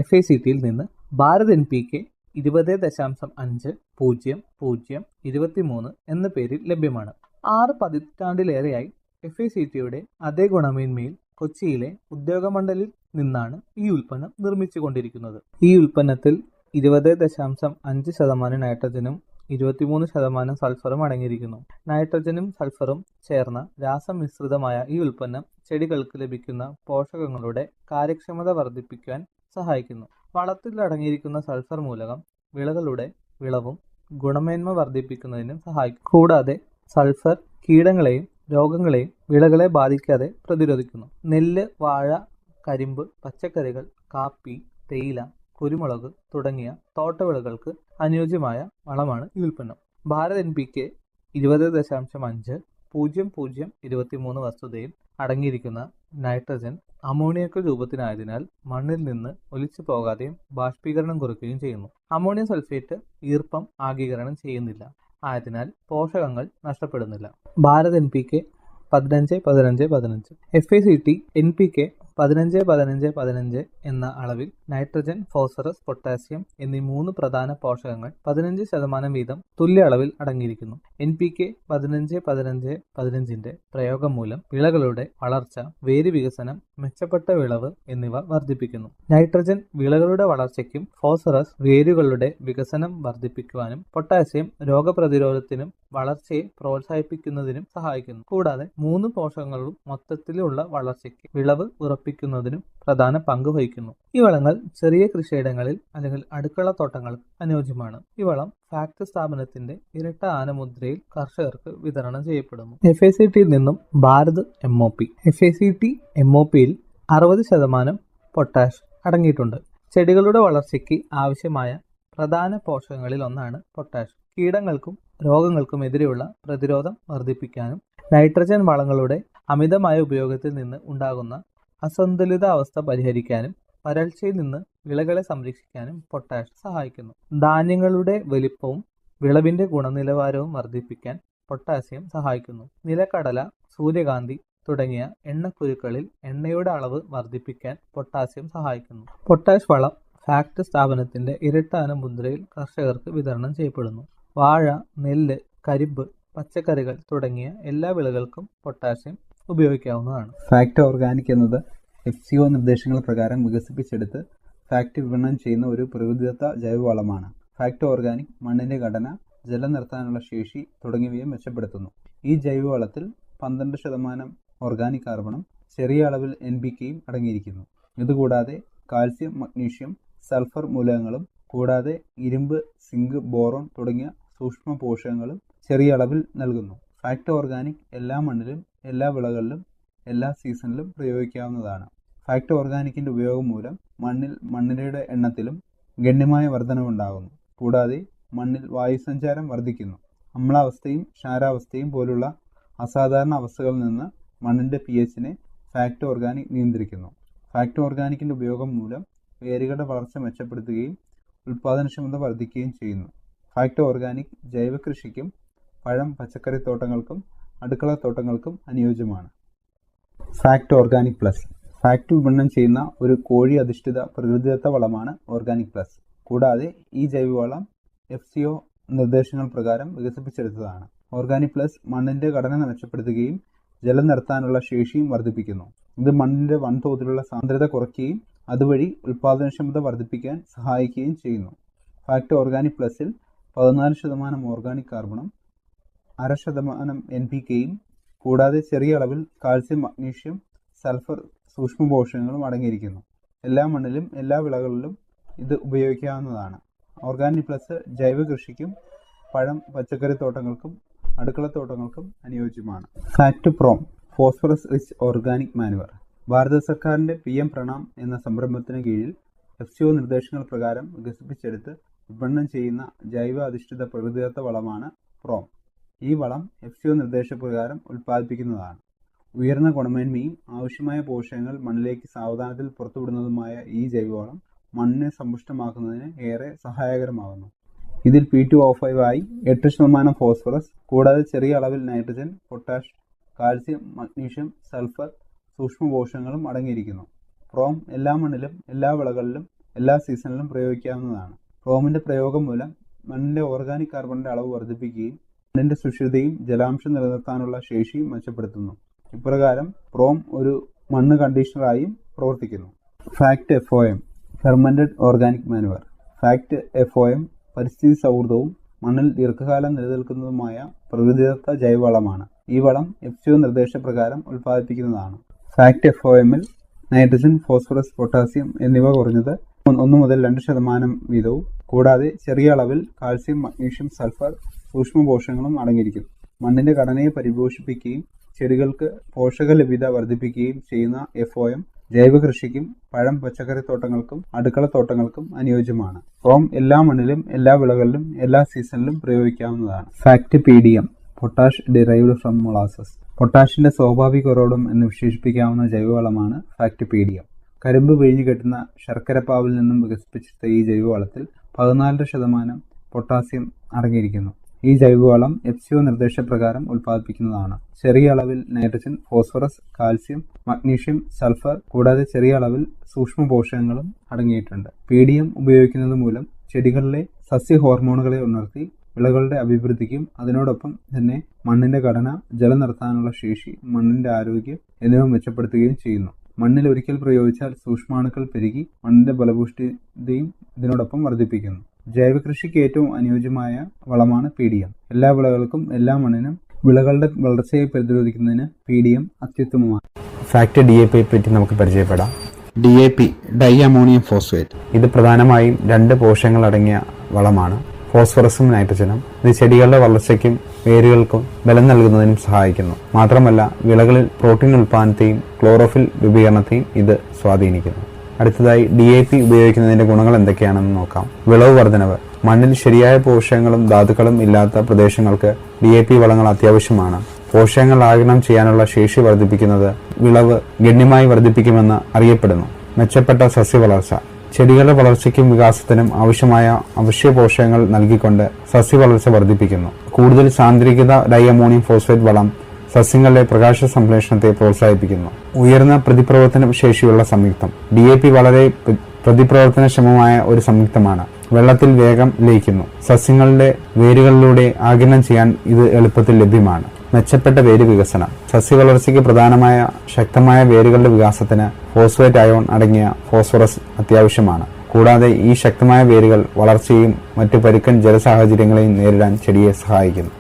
FACTയിൽ നിന്ന് ഭാരത് NPK 20.5-00-23 എന്ന പേരിൽ ലഭ്യമാണ്. 6 പതിറ്റാണ്ടിലേറെയായി FACTയുടെ അതേ ഗുണമേന്മയിൽ കൊച്ചിയിലെ ഉദ്യോഗമണ്ഡലിൽ നിന്നാണ് ഈ ഉൽപ്പന്നം നിർമ്മിച്ചുകൊണ്ടിരിക്കുന്നത്. ഈ ഉൽപ്പന്നത്തിൽ 20.5% നൈട്രജനും 23% സൾഫറും അടങ്ങിയിരിക്കുന്നു. നൈട്രജനും സൾഫറും ചേർന്ന രാസമിശ്രിതമായ ഈ ഉൽപ്പന്നം ചെടികൾക്ക് ലഭിക്കുന്ന പോഷകങ്ങളുടെ കാര്യക്ഷമത വർദ്ധിപ്പിക്കാൻ സഹായിക്കുന്നു. വളത്തിൽ അടങ്ങിയിരിക്കുന്ന സൾഫർ മൂലകം വിളകളുടെ വിളവും ഗുണമേന്മ വർദ്ധിപ്പിക്കുന്നതിനും സഹായിക്കും. കൂടാതെ സൾഫർ കീടങ്ങളെയും രോഗങ്ങളെയും വിളകളെ ബാധിക്കാതെ പ്രതിരോധിക്കുന്നു. നെല്ല്, വാഴ, കരിമ്പ്, പച്ചക്കറികൾ, കാപ്പി, തേയില, കുരുമുളക് തുടങ്ങിയ തോട്ടവിളകൾക്ക് അനുയോജ്യമായ വളമാണ് ഈ ഉൽപ്പന്നം. ഭാരത് NPK 20.5-00-23 വസ്തുതയിൽ അടങ്ങിയിരിക്കുന്ന നൈട്രജൻ അമോണിയക്കൽ രൂപത്തിനായതിനാൽ മണ്ണിൽ നിന്ന് ഒലിച്ചു പോകാതെയും ബാഷ്പീകരണം കുറയ്ക്കുകയും ചെയ്യുന്നു. അമോണിയം സൾഫേറ്റ് ഈർപ്പം ആഗീകരണം ചെയ്യുന്നില്ല, ആയതിനാൽ പോഷകങ്ങൾ നഷ്ടപ്പെടുന്നില്ല. ഭാരത് NPK 15-15-15. FACT NPK 15-15-15 എന്ന അളവിൽ നൈട്രജൻ, ഫോസ്ഫറസ്, പൊട്ടാസ്യം എന്നീ 3 പ്രധാന പോഷകങ്ങൾ 15% വീതം തുല്യ അളവിൽ അടങ്ങിയിരിക്കുന്നു. NPK 15-15-15ന്റെ പ്രയോഗം മൂലം വിളകളുടെ വളർച്ച, വേര് വികസനം, മെച്ചപ്പെട്ട വിളവ് എന്നിവ വർദ്ധിപ്പിക്കുന്നു. നൈട്രജൻ വിളകളുടെ വളർച്ചയ്ക്കും ഫോസ്ഫറസ് വേരുകളുടെ വികസനം വർദ്ധിപ്പിക്കുവാനും പൊട്ടാസ്യം രോഗപ്രതിരോധത്തിനും വളർച്ചയെ പ്രോത്സാഹിപ്പിക്കുന്നതിനും സഹായിക്കുന്നു. കൂടാതെ 3 പോഷകങ്ങളും മൊത്തത്തിലുള്ള വളർച്ചയ്ക്ക് വിളവ് ഉറപ്പിക്കുന്നതിനും പ്രധാന പങ്ക് വഹിക്കുന്നു. ഈ വളങ്ങൾ ചെറിയ കൃഷിയിടങ്ങളിൽ അല്ലെങ്കിൽ അടുക്കള തോട്ടങ്ങൾക്ക് അനുയോജ്യമാണ്. ഈ വളം ഫാക്ട് സ്ഥാപനത്തിന്റെ ഇരട്ട ആനമുദ്രയിൽ കർഷകർക്ക് വിതരണം ചെയ്യപ്പെടുന്നു. FACTയിൽ നിന്നും ഭാരത് MOP. FACT MOPയിൽ 60% പൊട്ടാഷ് അടങ്ങിയിട്ടുണ്ട്. ചെടികളുടെ വളർച്ചയ്ക്ക് ആവശ്യമായ പ്രധാന പോഷകങ്ങളിൽ ഒന്നാണ് പൊട്ടാഷ്. കീടങ്ങൾക്കും രോഗങ്ങൾക്കും എതിരെയുള്ള പ്രതിരോധം വർദ്ധിപ്പിക്കാനും നൈട്രജൻ വളങ്ങളുടെ അമിതമായ ഉപയോഗത്തിൽ നിന്ന് ഉണ്ടാകുന്ന അസന്തുലിത അവസ്ഥ പരിഹരിക്കാനും വരൾച്ചയിൽ നിന്ന് വിളകളെ സംരക്ഷിക്കാനും പൊട്ടാഷ് സഹായിക്കുന്നു. ധാന്യങ്ങളുടെ വലിപ്പവും വിളവിന്റെ ഗുണനിലവാരവും വർദ്ധിപ്പിക്കാൻ പൊട്ടാസ്യം സഹായിക്കുന്നു. നിലക്കടല, സൂര്യകാന്തി തുടങ്ങിയ എണ്ണക്കുരുക്കളിൽ എണ്ണയുടെ അളവ് വർദ്ധിപ്പിക്കാൻ പൊട്ടാസ്യം സഹായിക്കുന്നു. പൊട്ടാഷ് വളം ഫാക്ട് സ്ഥാപനത്തിന്റെ ഇരട്ട ആനമുദ്രയിൽ കർഷകർക്ക് വിതരണം ചെയ്യപ്പെടുന്നു. വാഴ, നെല്ല്, കരിമ്പ്, പച്ചക്കറികൾ തുടങ്ങിയ എല്ലാ വിളകൾക്കും പൊട്ടാസ്യം ഉപയോഗിക്കാവുന്നതാണ്. ഫാക്ട് ഓർഗാനിക് എന്നത് FCO നിർദ്ദേശങ്ങൾ പ്രകാരം വികസിപ്പിച്ചെടുത്ത് ഫാക്ട് വിപണനം ചെയ്യുന്ന ഒരു പ്രകൃതിദത്ത ജൈവവളമാണ്. ഫാക്ട് ഓർഗാനിക് മണ്ണിന്റെ ഘടന, ജലം നിർത്താനുള്ള ശേഷി തുടങ്ങിയവയെ മെച്ചപ്പെടുത്തുന്നു. ഈ ജൈവവളത്തിൽ 12% ഓർഗാനിക് കാർബണും ചെറിയ അളവിൽ NPKയും അടങ്ങിയിരിക്കുന്നു. ഇതുകൂടാതെ കാൽസ്യം, മഗ്നീഷ്യം, സൾഫർ മൂലകങ്ങളും കൂടാതെ ഇരുമ്പ്, സിങ്ക്, ബോറോൺ തുടങ്ങിയ സൂക്ഷ്മ പോഷകങ്ങളും ചെറിയ അളവിൽ നൽകുന്നു. ഫാക്ട് ഓർഗാനിക് എല്ലാ മണ്ണിലും, എല്ലാ വിളകളിലും, എല്ലാ സീസണിലും പ്രയോഗിക്കാവുന്നതാണ്. ഫാക്ട് ഓർഗാനിക്കിന്റെ ഉപയോഗം മൂലം മണ്ണിരയുടെ എണ്ണത്തിലും ഗണ്യമായ വർധനവുണ്ടാകുന്നു. കൂടാതെ മണ്ണിൽ വായുസഞ്ചാരം വർദ്ധിക്കുന്നു. അമ്ലാവസ്ഥയും ക്ഷാരാവസ്ഥയും പോലുള്ള അസാധാരണ അവസ്ഥകളിൽ നിന്ന് മണ്ണിന്റെ pHനെ ഫാക്ട് ഓർഗാനിക് നിയന്ത്രിക്കുന്നു. ഫാക്ട് ഓർഗാനിക്കിന്റെ ഉപയോഗം മൂലം വേരുകളുടെ വളർച്ച മെച്ചപ്പെടുത്തുകയും ഉൽപാദനക്ഷമത വർദ്ധിക്കുകയും ചെയ്യുന്നു. ഫാക്ട് ഓർഗാനിക് ജൈവ കൃഷിക്കും പഴം, പച്ചക്കറി തോട്ടങ്ങൾക്കും അടുക്കള തോട്ടങ്ങൾക്കും അനുയോജ്യമാണ്. ഫാക്ട് ഓർഗാനിക് പ്ലസ് ഫാക്ട് വിപണനം ചെയ്യുന്ന ഒരു കോഴി അധിഷ്ഠിത പ്രകൃതിദത്ത വളമാണ് ഓർഗാനിക് പ്ലസ്. കൂടാതെ ഈ ജൈവവളം FCO നിർദ്ദേശങ്ങൾ പ്രകാരം വികസിപ്പിച്ചെടുത്തതാണ്. ഓർഗാനിക് പ്ലസ് മണ്ണിന്റെ ഘടന മെച്ചപ്പെടുത്തുകയും ജലം നിർത്താനുള്ള ശേഷിയും വർദ്ധിപ്പിക്കുന്നു. ഇത് മണ്ണിന്റെ വൻതോതിലുള്ള സാന്ദ്രത കുറയ്ക്കുകയും അതുവഴി ഉൽപാദനക്ഷമത വർദ്ധിപ്പിക്കാൻ സഹായിക്കുകയും ചെയ്യുന്നു. ഫാക്ട് ഓർഗാനിക് പ്ലസിൽ 14% ഓർഗാനിക് കാർബണും 0.5% NPKയും കൂടാതെ ചെറിയ അളവിൽ കാൽസ്യം, മഗ്നീഷ്യം, സൾഫർ സൂക്ഷ്മ പോഷകങ്ങളും അടങ്ങിയിരിക്കുന്നു. എല്ലാ മണ്ണിലും എല്ലാ വിളകളിലും ഇത് ഉപയോഗിക്കാവുന്നതാണ്. ഓർഗാനിക് പ്ലസ് ജൈവ കൃഷിക്കും പഴം, പച്ചക്കറി തോട്ടങ്ങൾക്കും അടുക്കളത്തോട്ടങ്ങൾക്കും അനുയോജ്യമാണ്. FACT PROM phosphorus rich organic manure. ഭാരത സർക്കാരിന്റെ PM പ്രണാം എന്ന സംരംഭത്തിന് കീഴിൽ FCO നിർദ്ദേശങ്ങൾ പ്രകാരം വികസിപ്പിച്ചെടുത്ത് വിപണനം ചെയ്യുന്ന ജൈവ അധിഷ്ഠിത പ്രകൃതിദത്ത വളമാണ് പ്രോം. ഈ വളം FCO നിർദ്ദേശപ്രകാരം ഉൽപ്പാദിപ്പിക്കുന്നതാണ്. ഉയർന്ന ഗുണമേന്മയും ആവശ്യമായ പോഷകങ്ങൾ മണ്ണിലേക്ക് സാവധാനത്തിൽ പുറത്തുവിടുന്നതുമായ ഈ ജൈവവളം മണ്ണിനെ സമ്പുഷ്ടമാക്കുന്നതിന് ഏറെ സഹായകരമാകുന്നു. ഇതിൽ P2O5 ആയി 8% ഫോസ്ഫറസ് കൂടാതെ ചെറിയ അളവിൽ nitrogen, potash, calcium, magnesium, sulphur, സൂക്ഷ്മ പോഷകങ്ങളും അടങ്ങിയിരിക്കുന്നു. പ്രോം എല്ലാ മണ്ണിലും എല്ലാ വിളകളിലും എല്ലാ സീസണിലും പ്രയോഗിക്കാവുന്നതാണ്. പ്രോമിന്റെ പ്രയോഗം മൂലം മണ്ണിന്റെ ഓർഗാനിക് കാർബണിന്റെ അളവ് വർദ്ധിപ്പിക്കുകയും മണ്ണിന്റെ സുഷിരതയും ജലാംശം നിലനിർത്താനുള്ള ശേഷിയും മെച്ചപ്പെടുത്തുന്നു. ഇപ്രകാരം പ്രോം ഒരു മണ്ണ് കണ്ടീഷണറായും പ്രവർത്തിക്കുന്നു. Fact FOM fermented organic manoeuvre. Fact FOM പരിസ്ഥിതി സൗഹൃദവും മണ്ണിൽ ദീർഘകാലം നിലനിൽക്കുന്നതുമായ പ്രകൃതിദത്ത ജൈവവളമാണ്. ഈ വളം FCO നിർദ്ദേശപ്രകാരം ഉൽപ്പാദിപ്പിക്കുന്നതാണ്. ഫാക്ട് FOMൽ നൈട്രജൻ, ഫോസ്ഫറസ്, പൊട്ടാസ്യം എന്നിവ കുറഞ്ഞത് 1 മുതൽ 2% വീതവും കൂടാതെ ചെറിയ അളവിൽ കാൽസ്യം, മഗ്നീഷ്യം, സൾഫർ, സൂക്ഷ്മ പോഷകങ്ങളും അടങ്ങിയിരിക്കുന്നു. മണ്ണിന്റെ ഘടനയെ പരിപോഷിപ്പിക്കുകയും ചെടികൾക്ക് പോഷക ലഭ്യത വർദ്ധിപ്പിക്കുകയും ചെയ്യുന്ന FOM ജൈവ കൃഷിക്കും പഴം പച്ചക്കറി തോട്ടങ്ങൾക്കും അടുക്കളത്തോട്ടങ്ങൾക്കും അനുയോജ്യമാണ്. പ്രോം എല്ലാ മണ്ണിലും എല്ലാ വിളകളിലും എല്ലാ സീസണിലും പ്രയോഗിക്കാവുന്നതാണ്. FACT PDM potash derived from molasses. പൊട്ടാഷിന്റെ സ്വാഭാവിക ഉറവിടം എന്ന് വിശേഷിപ്പിക്കാവുന്ന ജൈവവളമാണ് ഫാക്ട് PDM. കരിമ്പ് പിഴിഞ്ഞു കെട്ടുന്ന ശർക്കരപ്പാവിൽ നിന്നും വികസിപ്പിച്ചെടുത്ത ഈ ജൈവവളത്തിൽ 14% പൊട്ടാസ്യം അടങ്ങിയിരിക്കുന്നു. ഈ ജൈവവളം FCO നിർദ്ദേശപ്രകാരം ഉൽപ്പാദിപ്പിക്കുന്നതാണ്. ചെറിയ അളവിൽ nitrogen, phosphorus, calcium, magnesium, sulphur കൂടാതെ ചെറിയ അളവിൽ സൂക്ഷ്മ പോഷകങ്ങളും അടങ്ങിയിട്ടുണ്ട്. PDM ഉപയോഗിക്കുന്നത് മൂലം ചെടികളിലെ സസ്യ ഹോർമോണുകളെ ഉണർത്തി വിളകളുടെ അഭിവൃദ്ധിക്കും അതിനോടൊപ്പം തന്നെ മണ്ണിന്റെ ഘടന, ജലം നിർത്താനുള്ള ശേഷി, മണ്ണിന്റെ ആരോഗ്യം എന്നിവ മെച്ചപ്പെടുത്തുകയും ചെയ്യുന്നു. മണ്ണിൽ ഒരിക്കൽ പ്രയോഗിച്ചാൽ സൂക്ഷ്മാണുക്കൾ പെരുകി മണ്ണിന്റെ ഫലപുഷ്ടിയും ഇതിനോടൊപ്പം വർദ്ധിപ്പിക്കുന്നു. ജൈവ കൃഷിക്ക് ഏറ്റവും അനുയോജ്യമായ വളമാണ് PDM. എല്ലാ വിളകൾക്കും എല്ലാ മണ്ണിനും വിളകളുടെ വളർച്ചയെ പ്രതിരോധിക്കുന്നതിന് PDM അത്യുത്തമമാണ്. ഫാക്ട് DAP പറ്റി നമുക്ക് പരിചയപ്പെടാം. DAP dye ammonium phosphate. ഇത് പ്രധാനമായും 2 പോഷകങ്ങൾ അടങ്ങിയ വളമാണ്, ഫോസ്ഫറസും നൈട്രജനും. ഇത് ചെടികളുടെ വളർച്ചയ്ക്കും വേരുകൾക്കും ബലം നൽകുന്നതിനും സഹായിക്കുന്നു. മാത്രമല്ല വിളകളിൽ പ്രോട്ടീൻ ഉൽപ്പാദനത്തെയും ക്ലോറോഫിൽ രൂപീകരണത്തെയും ഇത് സ്വാധീനിക്കുന്നു. അടുത്തതായി DAP ഉപയോഗിക്കുന്നതിന്റെ ഗുണങ്ങൾ എന്തൊക്കെയാണെന്ന് നോക്കാം. വിളവ് വർധനവ്. മണ്ണിൽ ശരിയായ പോഷകങ്ങളും ധാതുക്കളും ഇല്ലാത്ത പ്രദേശങ്ങൾക്ക് DAP വളങ്ങൾ അത്യാവശ്യമാണ്. പോഷകങ്ങൾ ആഗിരണം ചെയ്യാനുള്ള ശേഷി വർദ്ധിപ്പിക്കുന്നത് വിളവ് ഗണ്യമായി വർദ്ധിപ്പിക്കുമെന്ന് അറിയപ്പെടുന്നു. മെച്ചപ്പെട്ട സസ്യവളർച്ച. ചെടികളുടെ വളർച്ചയ്ക്കും വികാസത്തിനും ആവശ്യമായ അവശ്യ പോഷകങ്ങൾ നൽകിക്കൊണ്ട് സസ്യവളർച്ച വർദ്ധിപ്പിക്കുന്നു. കൂടുതൽ സാന്ദ്രീകൃത ഡൈ അമോണിയം ഫോസ്ഫേറ്റ് വളം സസ്യങ്ങളുടെ പ്രകാശ സംശ്ലേഷണത്തെ പ്രോത്സാഹിപ്പിക്കുന്നു. ഉയർന്ന പ്രതിപ്രവർത്തന ശേഷിയുള്ള സംയുക്തം. DAP വളരെ പ്രതിപ്രവർത്തനക്ഷമമായ ഒരു സംയുക്തമാണ്. വെള്ളത്തിൽ വേഗം ലയിക്കുന്നു. സസ്യങ്ങളുടെ വേരുകളിലൂടെ ആഗിരണം ചെയ്യാൻ ഇത് എളുപ്പത്തിൽ ലഭ്യമാണ്. മെച്ചപ്പെട്ട വേര് വികസനം. സസ്യവളർച്ചയ്ക്ക് പ്രധാനമായ ശക്തമായ വേരുകളുടെ വികാസത്തിന് ഫോസ്ഫേറ്റ് അയോൺ അടങ്ങിയ ഫോസ്ഫറസ് അത്യാവശ്യമാണ്. കൂടാതെ ഈ ശക്തമായ വേരുകൾ വളർച്ചയും മറ്റു പരുക്കൻ ജലസാഹചര്യങ്ങളെയും നേരിടാൻ ചെടിയെ സഹായിക്കുന്നു.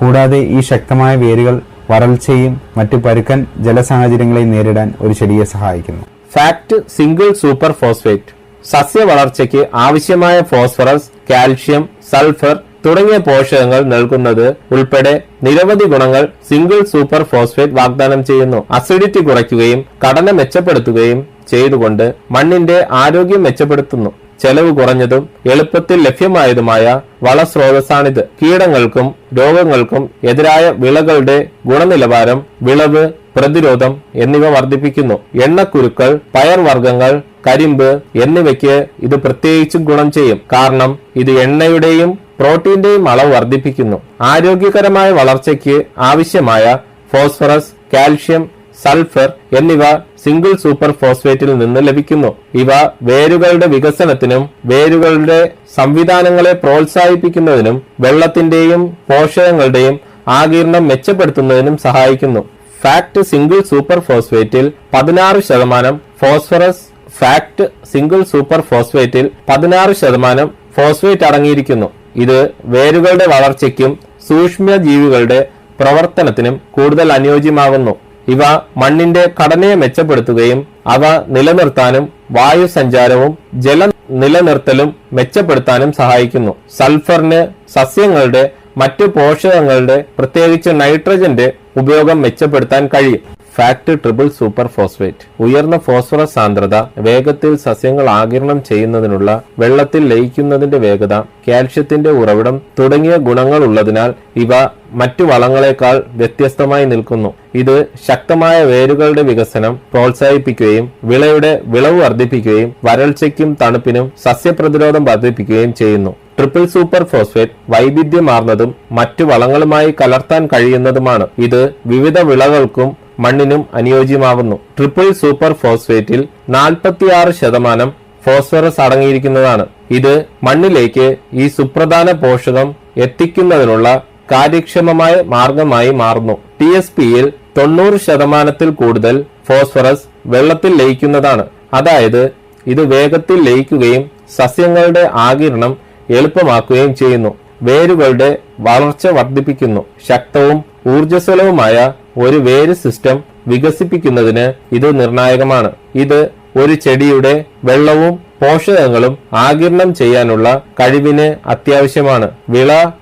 കൂടാതെ ഈ ശക്തമായ വേരുകൾ വരൾച്ചയും മറ്റു പരുക്കൻ ജലസാഹചര്യങ്ങളെയും നേരിടാൻ ഒരു ചെടിയെ സഹായിക്കുന്നു. FACT single super phosphate. സസ്യ വളർച്ചയ്ക്ക് ആവശ്യമായ ഫോസ്ഫറസ്, കാൽഷ്യം, സൾഫർ തുടങ്ങിയ പോഷകങ്ങൾ നൽകുന്നത് ഉൾപ്പെടെ നിരവധി ഗുണങ്ങൾ സിംഗിൾ സൂപ്പർ ഫോസ്ഫേറ്റ് വാഗ്ദാനം ചെയ്യുന്നു. അസിഡിറ്റി കുറയ്ക്കുകയും ഘടന മെച്ചപ്പെടുത്തുകയും ചെയ്തുകൊണ്ട് മണ്ണിന്റെ ആരോഗ്യം മെച്ചപ്പെടുത്തുന്നു. ചെലവ് കുറഞ്ഞതും എളുപ്പത്തിൽ ലഭ്യമായതുമായ വളസ്രോതസ്സാണിത്. കീടങ്ങൾക്കും രോഗങ്ങൾക്കും എതിരായ വിളകളുടെ ഗുണനിലവാരം, വിളവ് പ്രതിരോധം എന്നിവ വർദ്ധിപ്പിക്കുന്നു. എണ്ണക്കുരുക്കൾ, പയർവർഗ്ഗങ്ങൾ, കരിമ്പ് എന്നിവയ്ക്ക് ഇത് പ്രത്യേകിച്ചും ഗുണം ചെയ്യും. കാരണം ഇത് എണ്ണയുടെയും പ്രോട്ടീന്റെയും അളവ് വർദ്ധിപ്പിക്കുന്നു. ആരോഗ്യകരമായ വളർച്ചയ്ക്ക് ആവശ്യമായ ഫോസ്ഫറസ്, കാൽഷ്യം, സൾഫർ എന്നിവ സിംഗിൾ സൂപ്പർ ഫോസ്ഫേറ്റിൽ നിന്ന് ലഭിക്കുന്നു. ഇവ വേരുകളുടെ വികസനത്തിനും വേരുകളുടെ സംവിധാനങ്ങളെ പ്രോത്സാഹിപ്പിക്കുന്നതിനും വെള്ളത്തിന്റെയും പോഷകങ്ങളുടെയും ആഗിരണം മെച്ചപ്പെടുത്തുന്നതിനും സഹായിക്കുന്നു. ഫാക്ട് സിംഗിൾ സൂപ്പർ ഫോസ്ഫേറ്റിൽ 16% ഫോസ്ഫറസ്. ഫാക്ട് സിംഗിൾ സൂപ്പർ ഫോസ്ഫേറ്റിൽ 16% ഫോസ്ഫേറ്റ് അടങ്ങിയിരിക്കുന്നു. ഇത് വേരുകളുടെ വളർച്ചയ്ക്കും സൂക്ഷ്മജീവികളുടെ പ്രവർത്തനത്തിനും കൂടുതൽ അനുയോജ്യമാകുന്നു. ഇവ മണ്ണിന്റെ ഘടനയെ മെച്ചപ്പെടുത്തുകയും അവ നിലനിർത്താനും വായു സഞ്ചാരവും ജല നിലനിർത്തലും മെച്ചപ്പെടുത്താനും സഹായിക്കുന്നു. സൾഫറിന് സസ്യങ്ങളുടെ മറ്റു പോഷകങ്ങളുടെ പ്രത്യേകിച്ച് നൈട്രജന്റെ ഉപയോഗം മെച്ചപ്പെടുത്താൻ കഴിയും. Fact triple super phosphate. ഉയർന്ന ഫോസ്ഫറസ് സാന്ദ്രത, വേഗത്തിൽ സസ്യങ്ങൾ ആഗിരണം ചെയ്യുന്നതിനുള്ള വെള്ളത്തിൽ ലയിക്കുന്നതിന്റെ വേഗത, കാൽഷ്യത്തിന്റെ ഉറവിടം തുടങ്ങിയ ഗുണങ്ങൾ ഉള്ളതിനാൽ ഇവ മറ്റു വളങ്ങളെക്കാൾ വ്യത്യസ്തമായി നിൽക്കുന്നു. ഇത് ശക്തമായ വേരുകളുടെ വികസനം പ്രോത്സാഹിപ്പിക്കുകയും വിളയുടെ വിളവ് വർദ്ധിപ്പിക്കുകയും വരൾച്ചയ്ക്കും തണുപ്പിനും സസ്യപ്രതിരോധം വർദ്ധിപ്പിക്കുകയും ചെയ്യുന്നു. ട്രിപ്പിൾ സൂപ്പർ ഫോസ്ഫേറ്റ് വൈവിധ്യമാർന്നതും മറ്റു വളങ്ങളുമായി കലർത്താൻ കഴിയുന്നതുമാണ്. ഇത് വിവിധ വിളകൾക്കും മണ്ണിനും അനുയോജ്യമാവുന്നു. ട്രിപ്പിൾ സൂപ്പർ ഫോസ്ഫേറ്റിൽ 46% ഫോസ്ഫറസ് അടങ്ങിയിരിക്കുന്നതാണ്. ഇത് മണ്ണിലേക്ക് ഈ സുപ്രധാന പോഷകം എത്തിക്കുന്നതിനുള്ള കാര്യക്ഷമമായ മാർഗമായി മാറുന്നു. TSPയിൽ 90% കൂടുതൽ ഫോസ്ഫറസ് വെള്ളത്തിൽ ലയിക്കുന്നതാണ്. അതായത് ഇത് വേഗത്തിൽ ലയിക്കുകയും സസ്യങ്ങളുടെ ആഗിരണം എളുപ്പമാക്കുകയും ചെയ്യുന്നു. വേരുകളുടെ വളർച്ച വർദ്ധിപ്പിക്കുന്നു. ശക്തവും ഊർജ്ജസ്വലവുമായ ഒരു വേര് സിസ്റ്റം വികസിപ്പിക്കുന്നതിന് ഇത് നിർണായകമാണ്. ഇത് ഒരു ചെടിയുടെ വെള്ളവും പോഷകങ്ങളും ആഗിരണം ചെയ്യാനുള്ള കഴിവിന് അത്യാവശ്യമാണ്.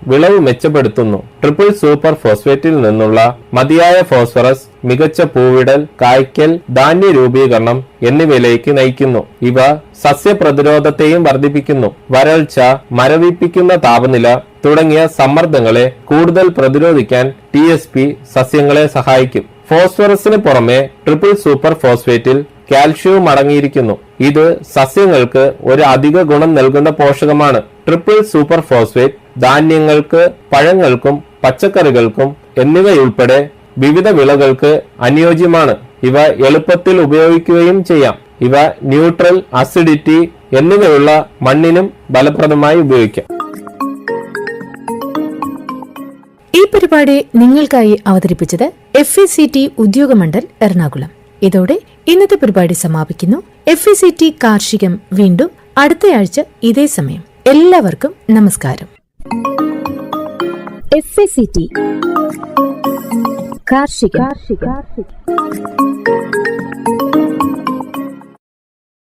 വിളവ് മെച്ചപ്പെടുത്തുന്നു. ട്രിപ്പിൾ സൂപ്പർ ഫോസ്ഫേറ്റിൽ നിന്നുള്ള മതിയായ ഫോസ്ഫറസ് മികച്ച പൂവിടൽ, കായ്ക്കൽ, ധാന്യ രൂപീകരണം എന്നിവയിലേക്ക് നയിക്കുന്നു. ഇവ സസ്യപ്രതിരോധത്തെയും വർദ്ധിപ്പിക്കുന്നു. വരൾച്ച, മരവിപ്പിക്കുന്ന താപനില തുടങ്ങിയ സമ്മർദ്ദങ്ങളെ കൂടുതൽ പ്രതിരോധിക്കാൻ TSP സസ്യങ്ങളെ സഹായിക്കും. ഫോസ്ഫറസിന് പുറമെ ട്രിപ്പിൾ സൂപ്പർ ഫോസ്ഫേറ്റിൽ കാൽഷ്യവും അടങ്ങിയിരിക്കുന്നു. ഇത് സസ്യങ്ങൾക്ക് ഒരു അധിക ഗുണം നൽകുന്ന പോഷകമാണ്. ട്രിപ്പിൾ സൂപ്പർ ഫോസ്ഫേറ്റ് ധാന്യങ്ങൾക്ക്, പഴങ്ങൾക്കും പച്ചക്കറികൾക്കും എന്നിവയുൾപ്പെടെ വിവിധ വിളകൾക്ക് അനുയോജ്യമാണ്. ഇവ എളുപ്പത്തിൽ ഉപയോഗിക്കുകയും ചെയ്യാം. ഇവ ന്യൂട്രൽ, അസിഡിറ്റി എന്നിവയുള്ള മണ്ണിനും ഫലപ്രദമായി ഉപയോഗിക്കാം. ഈ പരിപാടി നിങ്ങൾക്കായി അവതരിപ്പിച്ചത് FACT ഉദ്യോഗമണ്ഡൽ എറണാകുളം. ഇതോടെ ഇന്നത്തെ പരിപാടി സമാപിക്കുന്നു. FACT കാർഷികം വീണ്ടും അടുത്തയാഴ്ച ഇതേ സമയം. എല്ലാവർക്കും നമസ്കാരം. FACT കാർഷികം.